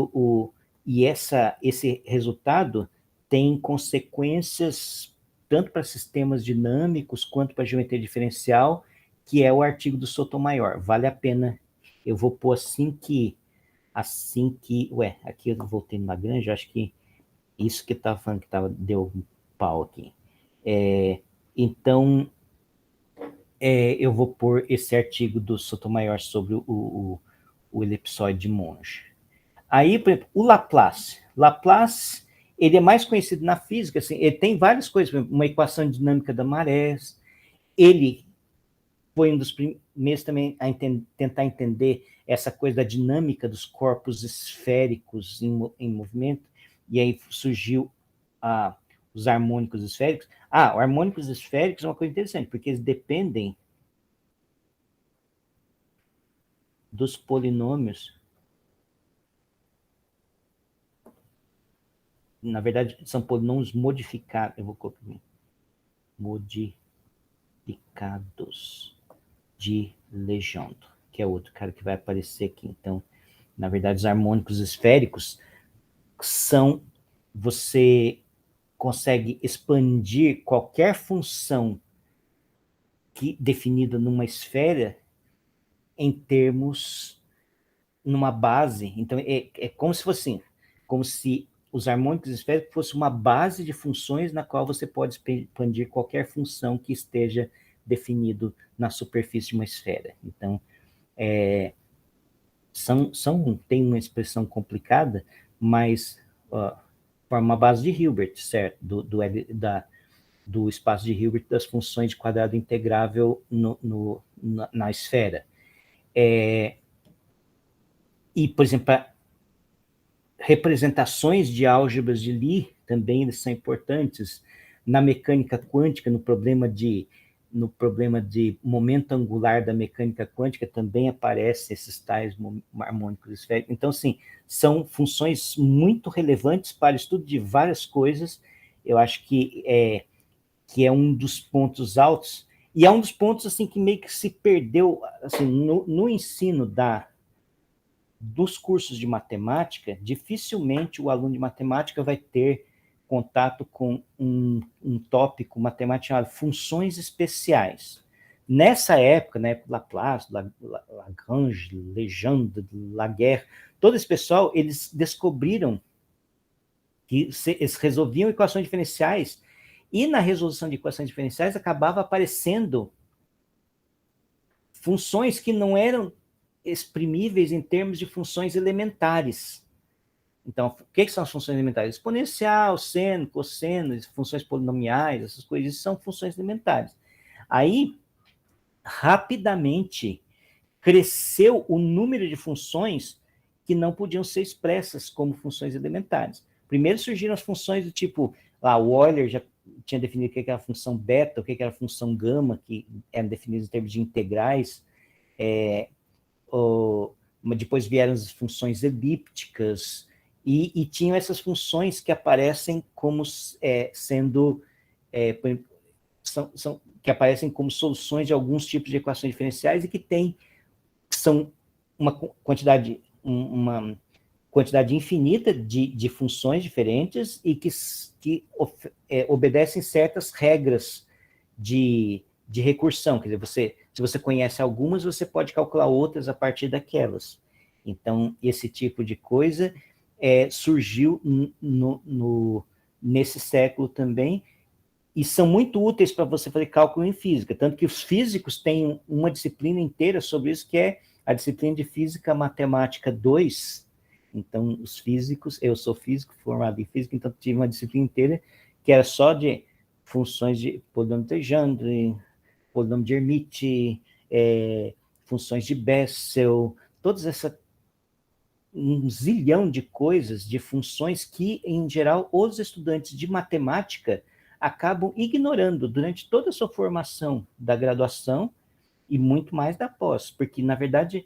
Speaker 1: esse resultado tem consequências tanto para sistemas dinâmicos quanto para geometria diferencial, que é o artigo do Sotomayor. Vale a pena. Eu vou pôr aqui eu voltei no Lagrange, acho que isso que estava falando que deu um pau aqui. Então, eu vou pôr esse artigo do Sotomayor sobre o elipsoide de Monge. Aí, por exemplo, o Laplace. Laplace, ele é mais conhecido na física, assim, ele tem várias coisas, por exemplo, uma equação dinâmica da marés. Ele foi um dos primeiros também a tentar entender essa coisa da dinâmica dos corpos esféricos em movimento, e aí surgiu os harmônicos esféricos. Harmônicos esféricos é uma coisa interessante, porque eles dependem dos polinômios. Na verdade, são polinômios modificados. Eu vou colocar modificados de Legendre, que é outro cara que vai aparecer aqui. Então, na verdade, os harmônicos esféricos você consegue expandir qualquer função definida numa esfera em termos, numa base. Então, é como se fosse assim, como se os harmônicos esféricos fossem uma base de funções na qual você pode expandir qualquer função que esteja definido na superfície de uma esfera. Então, tem uma expressão complicada, mas forma uma base de Hilbert, certo? Do espaço de Hilbert das funções de quadrado integrável na esfera. E, por exemplo, representações de álgebras de Lie também são importantes. Na mecânica quântica, no problema de momento angular da mecânica quântica, também aparecem esses tais harmônicos esféricos. Então, assim, são funções muito relevantes para o estudo de várias coisas. Eu acho que é um dos pontos altos, e é um dos pontos assim, que meio que se perdeu assim, no ensino dos cursos de matemática. Dificilmente o aluno de matemática vai ter contato com um tópico matemático chamado funções especiais. Nessa época, Laplace, Lagrange, Legendre, Laguerre, todo esse pessoal, eles descobriram que eles resolviam equações diferenciais E na resolução de equações diferenciais acabava aparecendo funções que não eram exprimíveis em termos de funções elementares. Então, o que são as funções elementares? Exponencial, seno, cosseno, funções polinomiais, essas coisas são funções elementares. Aí, rapidamente, cresceu o número de funções que não podiam ser expressas como funções elementares. Primeiro surgiram as funções do tipo, lá o Euler já tinha definido o que era a função beta, o que era a função gama, que eram definidas em termos de integrais. Depois vieram as funções elípticas, e tinham essas funções que aparecem como sendo... que aparecem como soluções de alguns tipos de equações diferenciais e que são uma quantidade infinita de funções diferentes e que obedecem certas regras de recursão. Quer dizer, se você conhece algumas, você pode calcular outras a partir daquelas. Então, esse tipo de coisa surgiu nesse século também, e são muito úteis para você fazer cálculo em física, tanto que os físicos têm uma disciplina inteira sobre isso, que é a disciplina de Física Matemática 2. Então, os físicos, eu sou físico, formado em física, então tive uma disciplina inteira que era só de funções de polinômio de Legendre, polinômio de Hermite, funções de Bessel, todas essas um zilhão de coisas, de funções que, em geral, os estudantes de matemática acabam ignorando durante toda a sua formação da graduação e muito mais da pós, porque, na verdade,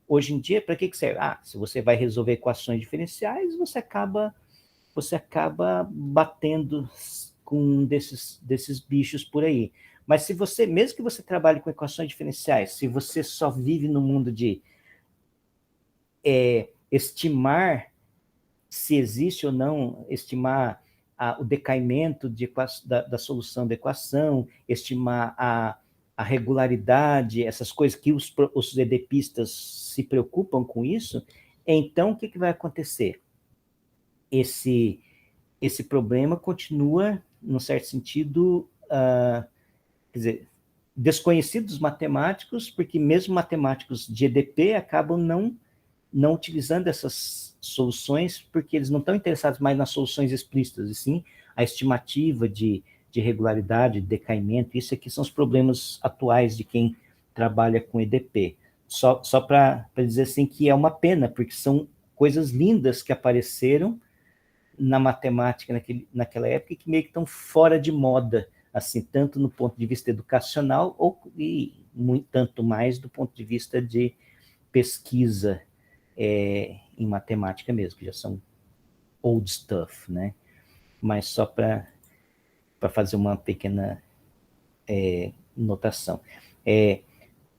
Speaker 1: hoje em dia, para que serve? Se você vai resolver equações diferenciais, você acaba batendo com um desses bichos por aí. Mas se você, mesmo que você trabalhe com equações diferenciais, se você só vive no mundo de estimar se existe ou não, estimar o decaimento da solução da equação, estimar a regularidade, essas coisas que os EDPistas se preocupam com isso, então o que vai acontecer? Esse problema continua, num certo sentido, quer dizer, desconhecido dos matemáticos, porque mesmo matemáticos de EDP acabam não utilizando essas soluções, porque eles não estão interessados mais nas soluções explícitas, e sim a estimativa de regularidade, de decaimento. Isso aqui são os problemas atuais de quem trabalha com EDP. Só para dizer assim que é uma pena, porque são coisas lindas que apareceram na matemática naquela época e que meio que estão fora de moda, assim, tanto no ponto de vista educacional e tanto mais do ponto de vista de pesquisa em matemática mesmo, que já são old stuff, né? Mas só para fazer uma pequena notação.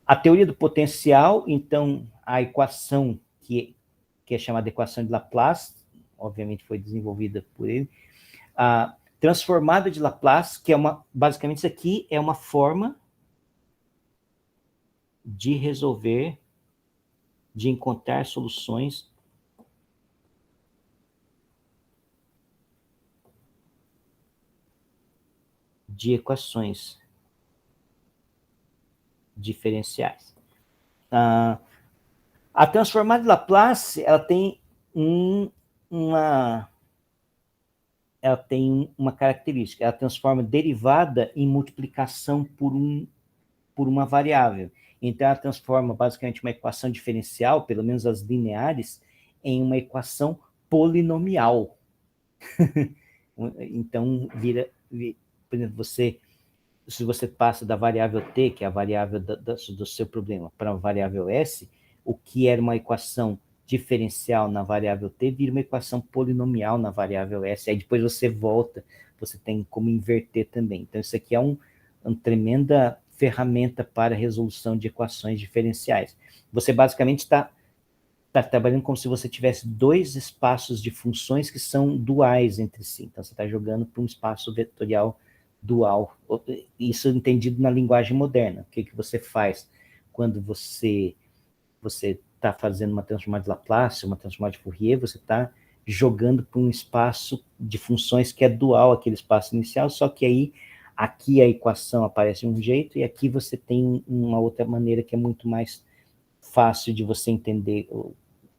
Speaker 1: A teoria do potencial, então, a equação que é chamada equação de Laplace, obviamente foi desenvolvida por ele, a transformada de Laplace, que basicamente isso aqui é uma forma de resolver, de encontrar soluções de equações diferenciais. A transformada de Laplace, ela tem uma característica, ela transforma derivada em multiplicação por uma variável. Então, ela transforma basicamente uma equação diferencial, pelo menos as lineares, em uma equação polinomial. Então, por exemplo, se você passa da variável t, que é a variável do seu problema, para a variável s, o que era uma equação diferencial na variável t vira uma equação polinomial na variável s. Aí depois você volta, você tem como inverter também. Então, isso aqui é uma tremenda ferramenta para resolução de equações diferenciais. Você basicamente está trabalhando como se você tivesse dois espaços de funções que são duais entre si. Então, você está jogando para um espaço vetorial dual. Isso entendido na linguagem moderna. O que você faz quando você está fazendo uma transformada de Laplace, uma transformada de Fourier, você está jogando para um espaço de funções que é dual àquele espaço inicial, só que aí, aqui a equação aparece de um jeito, e aqui você tem uma outra maneira que é muito mais fácil de você entender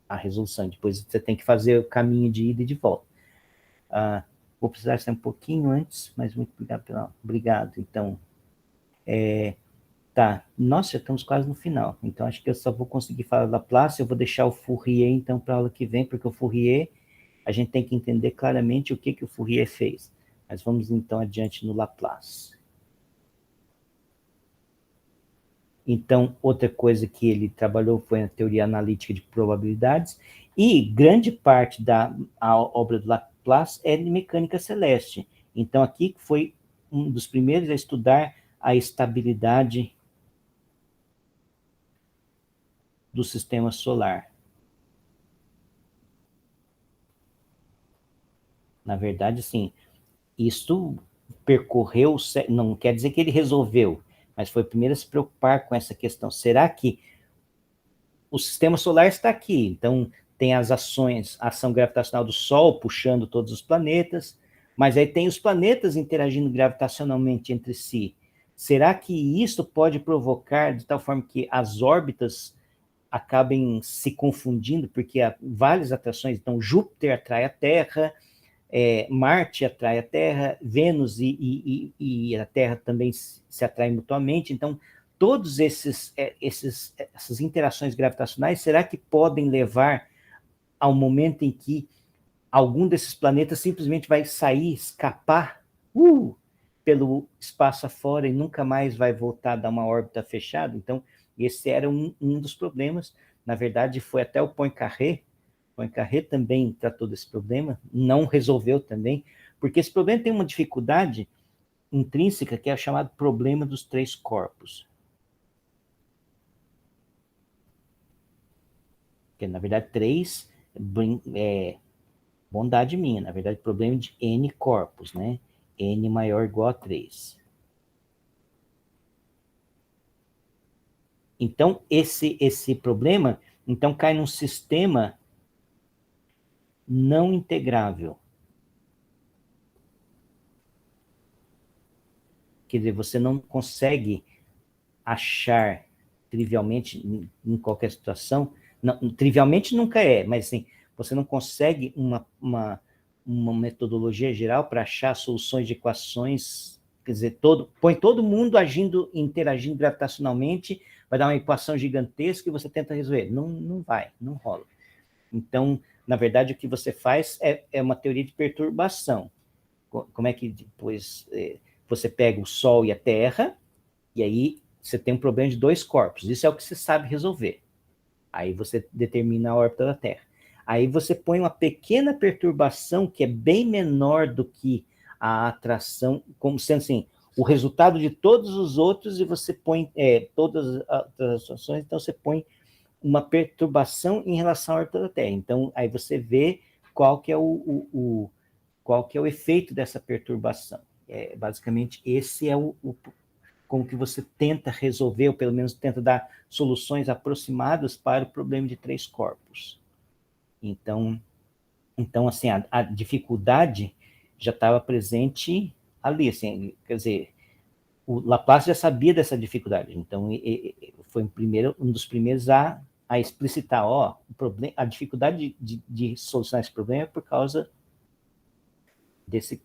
Speaker 1: a resolução. Depois você tem que fazer o caminho de ida e de volta. Vou precisar ser um pouquinho antes, mas muito obrigado. Obrigado. Então, tá, nós já estamos quase no final, então acho que eu só vou conseguir falar da Laplace, eu vou deixar o Fourier, então, para a aula que vem, porque o Fourier, a gente tem que entender claramente o que o Fourier fez. Mas vamos, então, adiante no Laplace. Então, outra coisa que ele trabalhou foi a teoria analítica de probabilidades, e grande parte da obra do Laplace é de mecânica celeste. Então, aqui foi um dos primeiros a estudar a estabilidade do sistema solar. Na verdade, sim, isso percorreu, não quer dizer que ele resolveu, mas foi o primeiro a se preocupar com essa questão. Será que o sistema solar está aqui? Então, tem as ações, a ação gravitacional do Sol puxando todos os planetas, mas aí tem os planetas interagindo gravitacionalmente entre si. Será que isso pode provocar de tal forma que as órbitas acabem se confundindo, porque há várias atrações, então Júpiter atrai a Terra, Marte atrai a Terra, Vênus e a Terra também se atraem mutuamente, então todas essas interações gravitacionais, será que podem levar ao momento em que algum desses planetas simplesmente vai sair, escapar pelo espaço afora e nunca mais vai voltar a dar uma órbita fechada? Então, esse era um dos problemas. Na verdade, foi até o Poincaré. Poincaré também tratou desse problema, não resolveu também, porque esse problema tem uma dificuldade intrínseca que é chamado problema dos três corpos. Que, na verdade, três é bondade minha, na verdade, problema de N corpos, né? N maior ou igual a 3. Então, esse problema, então, cai num sistema não integrável. Quer dizer, você não consegue achar trivialmente, em qualquer situação, não, trivialmente nunca é, mas assim, você não consegue uma metodologia geral para achar soluções de equações, quer dizer, põe todo mundo interagindo gravitacionalmente, vai dar uma equação gigantesca e você tenta resolver. Não vai, não rola. Então, na verdade, o que você faz é uma teoria de perturbação. Como é que depois você pega o Sol e a Terra, e aí você tem um problema de dois corpos. Isso é o que você sabe resolver. Aí você determina a órbita da Terra. Aí você põe uma pequena perturbação que é bem menor do que a atração, como sendo assim, o resultado de todos os outros, e você põe todas as ações, então você põe uma perturbação em relação à órbita da Terra. Então, aí você vê qual que é qual que é o efeito dessa perturbação. Basicamente, esse é como que você tenta resolver, ou pelo menos tenta dar soluções aproximadas para o problema de três corpos. Então assim, a dificuldade já estava presente ali, assim, quer dizer, o Laplace já sabia dessa dificuldade, então foi um dos primeiros a explicitar, a dificuldade de solucionar esse problema é por causa desse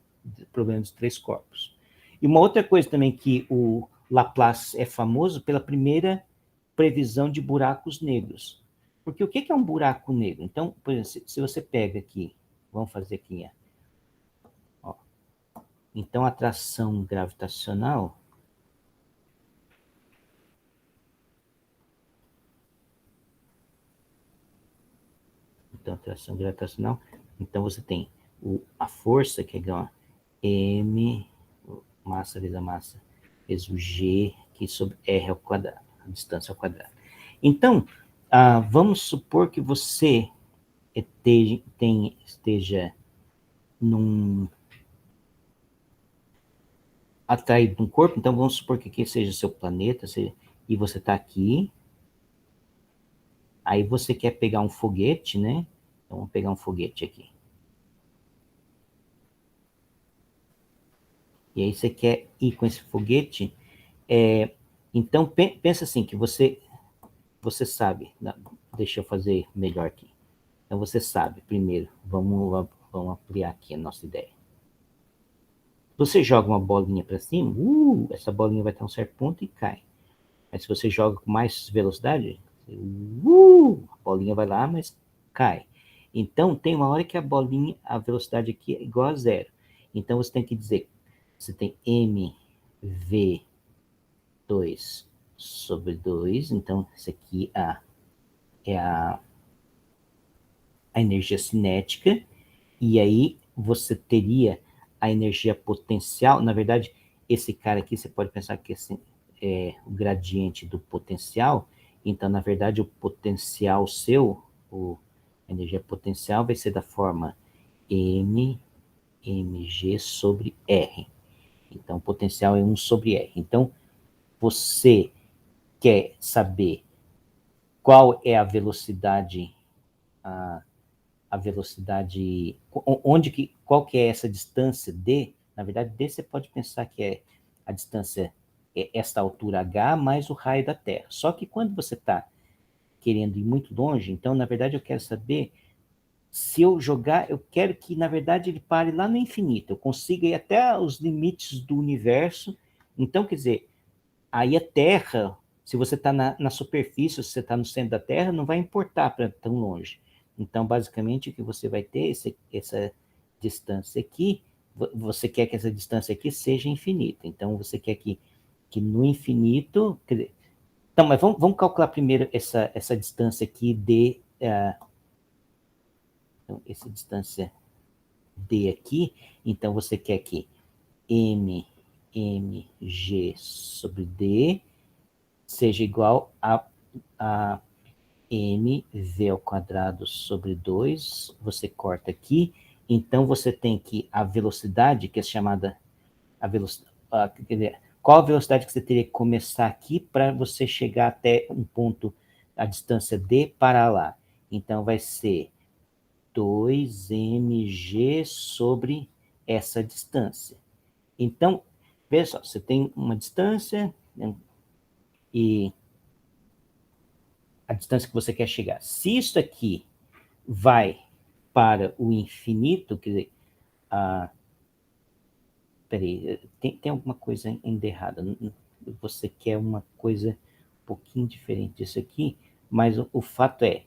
Speaker 1: problema dos três corpos. E uma outra coisa também que o Laplace é famoso pela primeira previsão de buracos negros. Porque o que é um buraco negro? Então, por exemplo, se você pega aqui, vamos fazer aqui, ó. Então, a atração gravitacional então você tem a força, que é igual a M, massa vezes a massa, vezes o G, que sobre R ao quadrado, a distância ao quadrado. Então, vamos supor que você esteja atraído de um corpo, então vamos supor que aqui seja seu planeta, e você está aqui, aí você quer pegar um foguete, né? Então vamos pegar um foguete aqui. e aí você quer ir com esse foguete, então pensa assim, que você sabe, deixa eu fazer melhor aqui. Então você sabe, primeiro, vamos ampliar aqui a nossa ideia. Você joga uma bolinha para cima, essa bolinha vai estar um certo ponto e cai. Mas se você joga com mais velocidade, a bolinha vai lá, mas cai. Então, tem uma hora que a bolinha, a velocidade aqui é igual a zero. Então, você tem que dizer, você tem mv2 sobre 2. Então, isso aqui é a energia cinética. E aí, você teria a energia potencial. Na verdade, esse cara aqui, você pode pensar que esse é o gradiente do potencial. Então, na verdade, o potencial seu, a energia potencial vai ser da forma mg sobre R. Então, o potencial é 1 sobre R. Então, você quer saber qual é a velocidade, a velocidade, qual que é essa distância D. Na verdade, D você pode pensar que é a distância, esta altura H mais o raio da Terra. Só que quando você está querendo ir muito longe, então, na verdade, eu quero saber se eu jogar, eu quero que, na verdade, ele pare lá no infinito, eu consiga ir até os limites do universo. Então, quer dizer, aí a Terra, se você está na superfície, se você está no centro da Terra, não vai importar para tão longe. Então, basicamente, o que você vai ter, essa distância aqui, você quer que essa distância aqui seja infinita. Então, você quer que no infinito... Então, mas vamos calcular primeiro essa distância aqui de... então, essa distância D aqui, então você quer que mg sobre D seja igual a mv ao quadrado sobre 2, você corta aqui, então você tem que a velocidade, que é chamada, qual a velocidade que você teria que começar aqui para você chegar até um ponto, a distância D para lá? Então vai ser 2mg sobre essa distância. Então, veja só, você tem uma distância, né, e a distância que você quer chegar. Se isso aqui vai para o infinito, quer dizer, peraí, tem alguma coisa ainda errada. Você quer uma coisa um pouquinho diferente disso aqui, mas o fato é,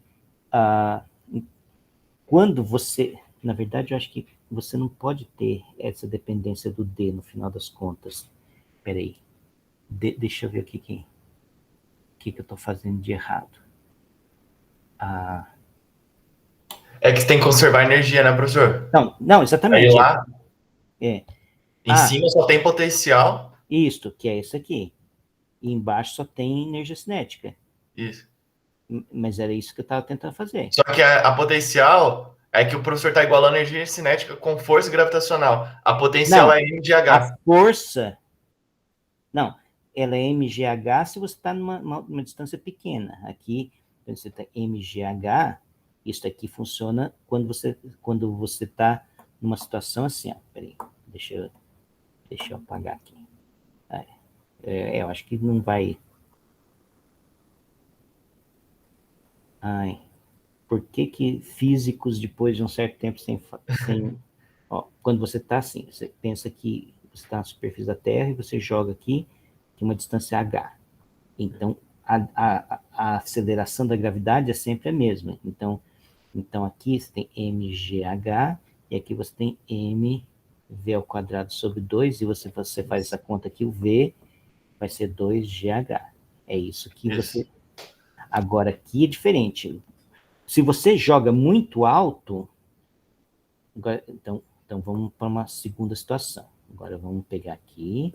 Speaker 1: quando você... Na verdade, eu acho que você não pode ter essa dependência do D no final das contas. Peraí, deixa eu ver o que eu estou fazendo de errado.
Speaker 2: É que você tem que conservar energia, né, professor?
Speaker 1: Não,
Speaker 2: Aí
Speaker 1: exatamente.
Speaker 2: lá,
Speaker 1: É.
Speaker 2: em cima só tem potencial.
Speaker 1: Isto, que é isso aqui. E embaixo só tem energia cinética.
Speaker 2: Isso.
Speaker 1: Mas era isso que eu estava tentando fazer.
Speaker 2: Só que a potencial é que o professor está igualando energia cinética com força gravitacional. A potencial
Speaker 1: Não,
Speaker 2: é m de
Speaker 1: a
Speaker 2: h.
Speaker 1: força... Não, ela é mgh se você está numa distância pequena. Aqui, quando você está mgh, isso aqui funciona quando você está numa situação assim, ó. Peraí, deixa eu apagar aqui. Eu acho que não vai... Ai, por que físicos, depois de um certo tempo ó, quando você está assim, você pensa que você está na superfície da Terra e você joga aqui, tem uma distância h. Então, a aceleração da gravidade é sempre a mesma. Então aqui você tem mgh, e aqui você tem mv ao quadrado sobre 2, e você faz essa conta aqui, o v vai ser 2gh. É isso que você... Agora, aqui é diferente. Se você joga muito alto... Agora, então vamos para uma segunda situação. Agora vamos pegar aqui.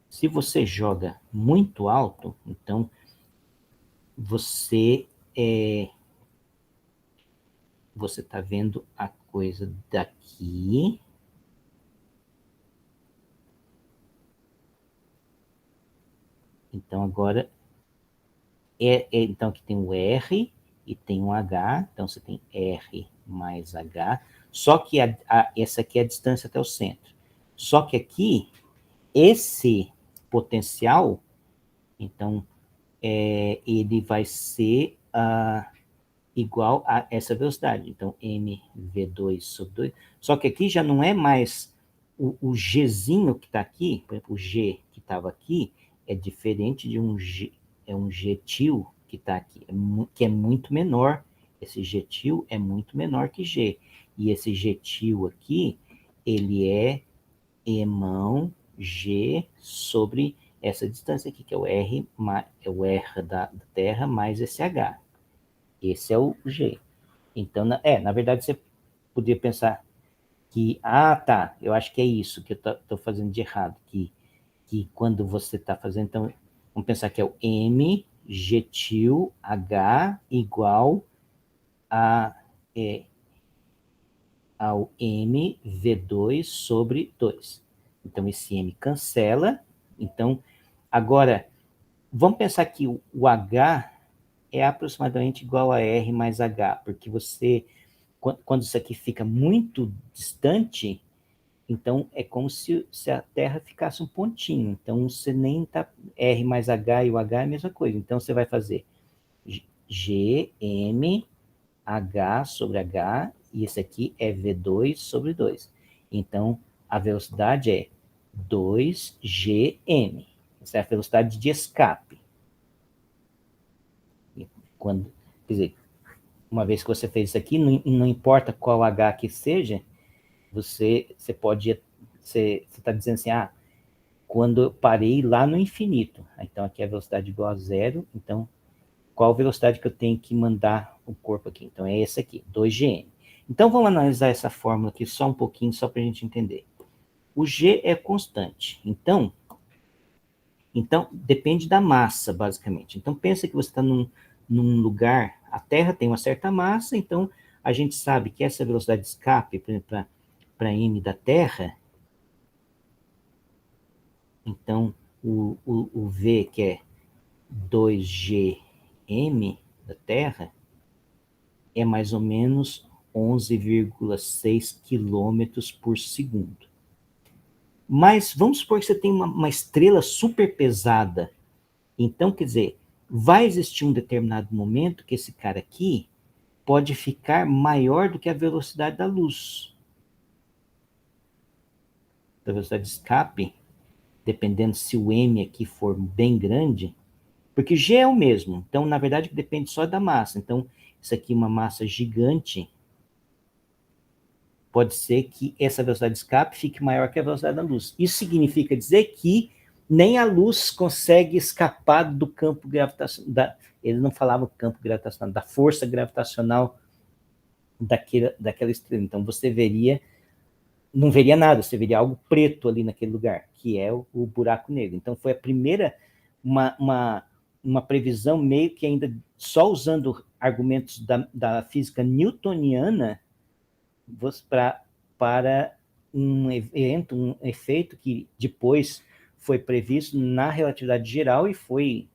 Speaker 1: Se você joga muito alto, então você está vendo a coisa daqui. Então agora então aqui tem o R e tem um H, então você tem R mais H, só que essa aqui é a distância até o centro. Só que aqui, esse potencial, então, ele vai ser igual a essa velocidade. Então, mv2 sobre 2. Só que aqui já não é mais o Gzinho que está aqui, por exemplo, o G que estava aqui, é diferente de um G, é um Gtil que está aqui, que é muito menor. Esse Gtil é muito menor que G. E esse Gtil aqui, ele é emão G sobre essa distância aqui, que é o R, da Terra mais esse H. Esse é o G. Então, na verdade, você poderia pensar que, tá, eu acho que é isso que eu estou fazendo de errado, que quando você está fazendo, então, vamos pensar que é o M, G til, H igual ao M, V2 sobre 2. Então, esse M cancela. Então, agora, vamos pensar que o H é aproximadamente igual a R mais H, porque você, quando isso aqui fica muito distante, então é como se a Terra ficasse um pontinho. Então você nem tá, R mais H e o H é a mesma coisa. Então você vai fazer G, M, H sobre H, e esse aqui é V2 sobre 2. Então a velocidade é 2GM. Essa é a velocidade de escape. Quer dizer, uma vez que você fez isso aqui, não importa qual H que seja, você está dizendo assim, quando eu parei lá no infinito, então aqui é a velocidade igual a zero, então qual a velocidade que eu tenho que mandar o corpo aqui? Então é essa aqui, 2GM. Então vamos analisar essa fórmula aqui só um pouquinho, só para a gente entender. O G é constante, então depende da massa, basicamente. Então pensa que você está num lugar, a Terra tem uma certa massa, então a gente sabe que essa velocidade de escape, por exemplo, para M da Terra, então o V, que é 2GM da Terra, é mais ou menos 11,6 quilômetros por segundo. Mas vamos supor que você tem uma estrela super pesada. Então, quer dizer, vai existir um determinado momento que esse cara aqui pode ficar maior do que a velocidade da luz. A velocidade de escape, dependendo se o M aqui for bem grande, porque G é o mesmo, então, na verdade, depende só da massa. Então, isso aqui é uma massa gigante, pode ser que essa velocidade de escape fique maior que a velocidade da luz. Isso significa dizer que nem a luz consegue escapar do campo gravitacional, ele não falava campo gravitacional, da força gravitacional daquela estrela. Então, você não veria nada, você veria algo preto ali naquele lugar, que é o buraco negro. Então, foi a primeira, uma previsão meio que ainda só usando argumentos da física newtoniana para um efeito que depois foi previsto na relatividade geral e foi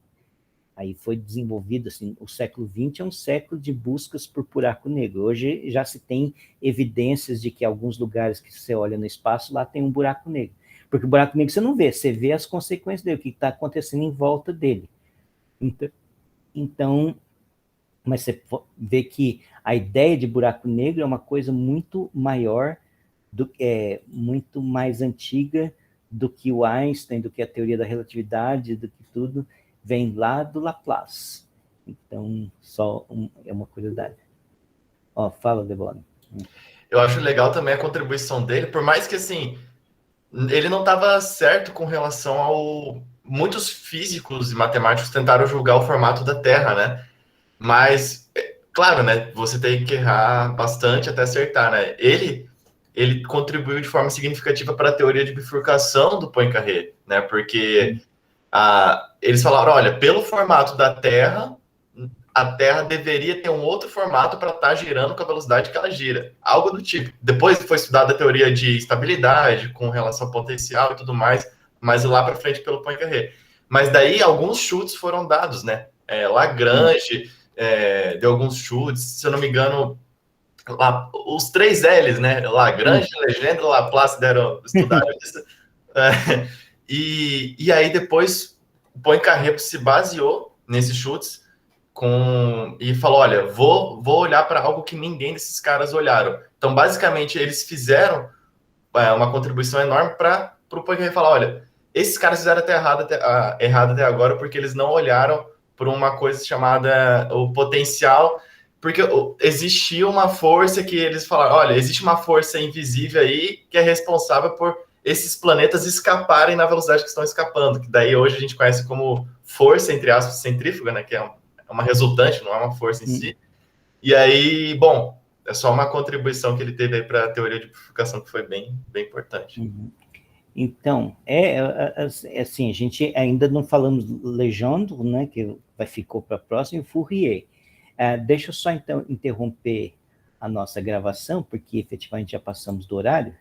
Speaker 1: desenvolvido, assim, o século XX é um século de buscas por buraco negro. Hoje já se tem evidências de que alguns lugares que você olha no espaço, lá tem um buraco negro. Porque o buraco negro você não vê, você vê as consequências dele, o que está acontecendo em volta dele. Então, mas você vê que a ideia de buraco negro é uma coisa muito maior, muito mais antiga do que o Einstein, do que a teoria da relatividade, do que tudo, vem lá do Laplace. Então, é uma curiosidade. Fala, Debora.
Speaker 2: Eu acho legal também a contribuição dele, por mais que, assim, ele não estava certo com relação ao... Muitos físicos e matemáticos tentaram julgar o formato da Terra, né? Mas, claro, né? Você tem que errar bastante até acertar, né? Ele contribuiu de forma significativa para a teoria de bifurcação do Poincaré, né? Porque eles falaram, olha, pelo formato da Terra, a Terra deveria ter um outro formato para estar girando com a velocidade que ela gira. Algo do tipo. Depois foi estudada a teoria de estabilidade, com relação ao potencial e tudo mais, mas lá para frente pelo Poincaré. Mas daí alguns chutes foram dados, né? Lagrange deu alguns chutes, se eu não me engano, os três L's, né? Lagrange, Legendre, Laplace estudaram isso. E aí depois o Poincaré se baseou nesses chutes e falou, olha, vou olhar para algo que ninguém desses caras olharam. Então, basicamente, eles fizeram uma contribuição enorme para o Poincaré falar, olha, esses caras fizeram errado até agora porque eles não olharam por uma coisa chamada o potencial, porque existia uma força que eles falaram, olha, existe uma força invisível aí que é responsável por esses planetas escaparem na velocidade que estão escapando, que daí hoje a gente conhece como força, entre aspas, centrífuga, né, que é uma resultante, não é uma força em si. E aí, bom, é só uma contribuição que ele teve aí para a teoria de purificação que foi bem importante.
Speaker 1: Então, assim, a gente ainda não falamos Legendre, né, que ficou para a próxima, e Fourier. Deixa eu só, então, interromper a nossa gravação, porque efetivamente já passamos do horário,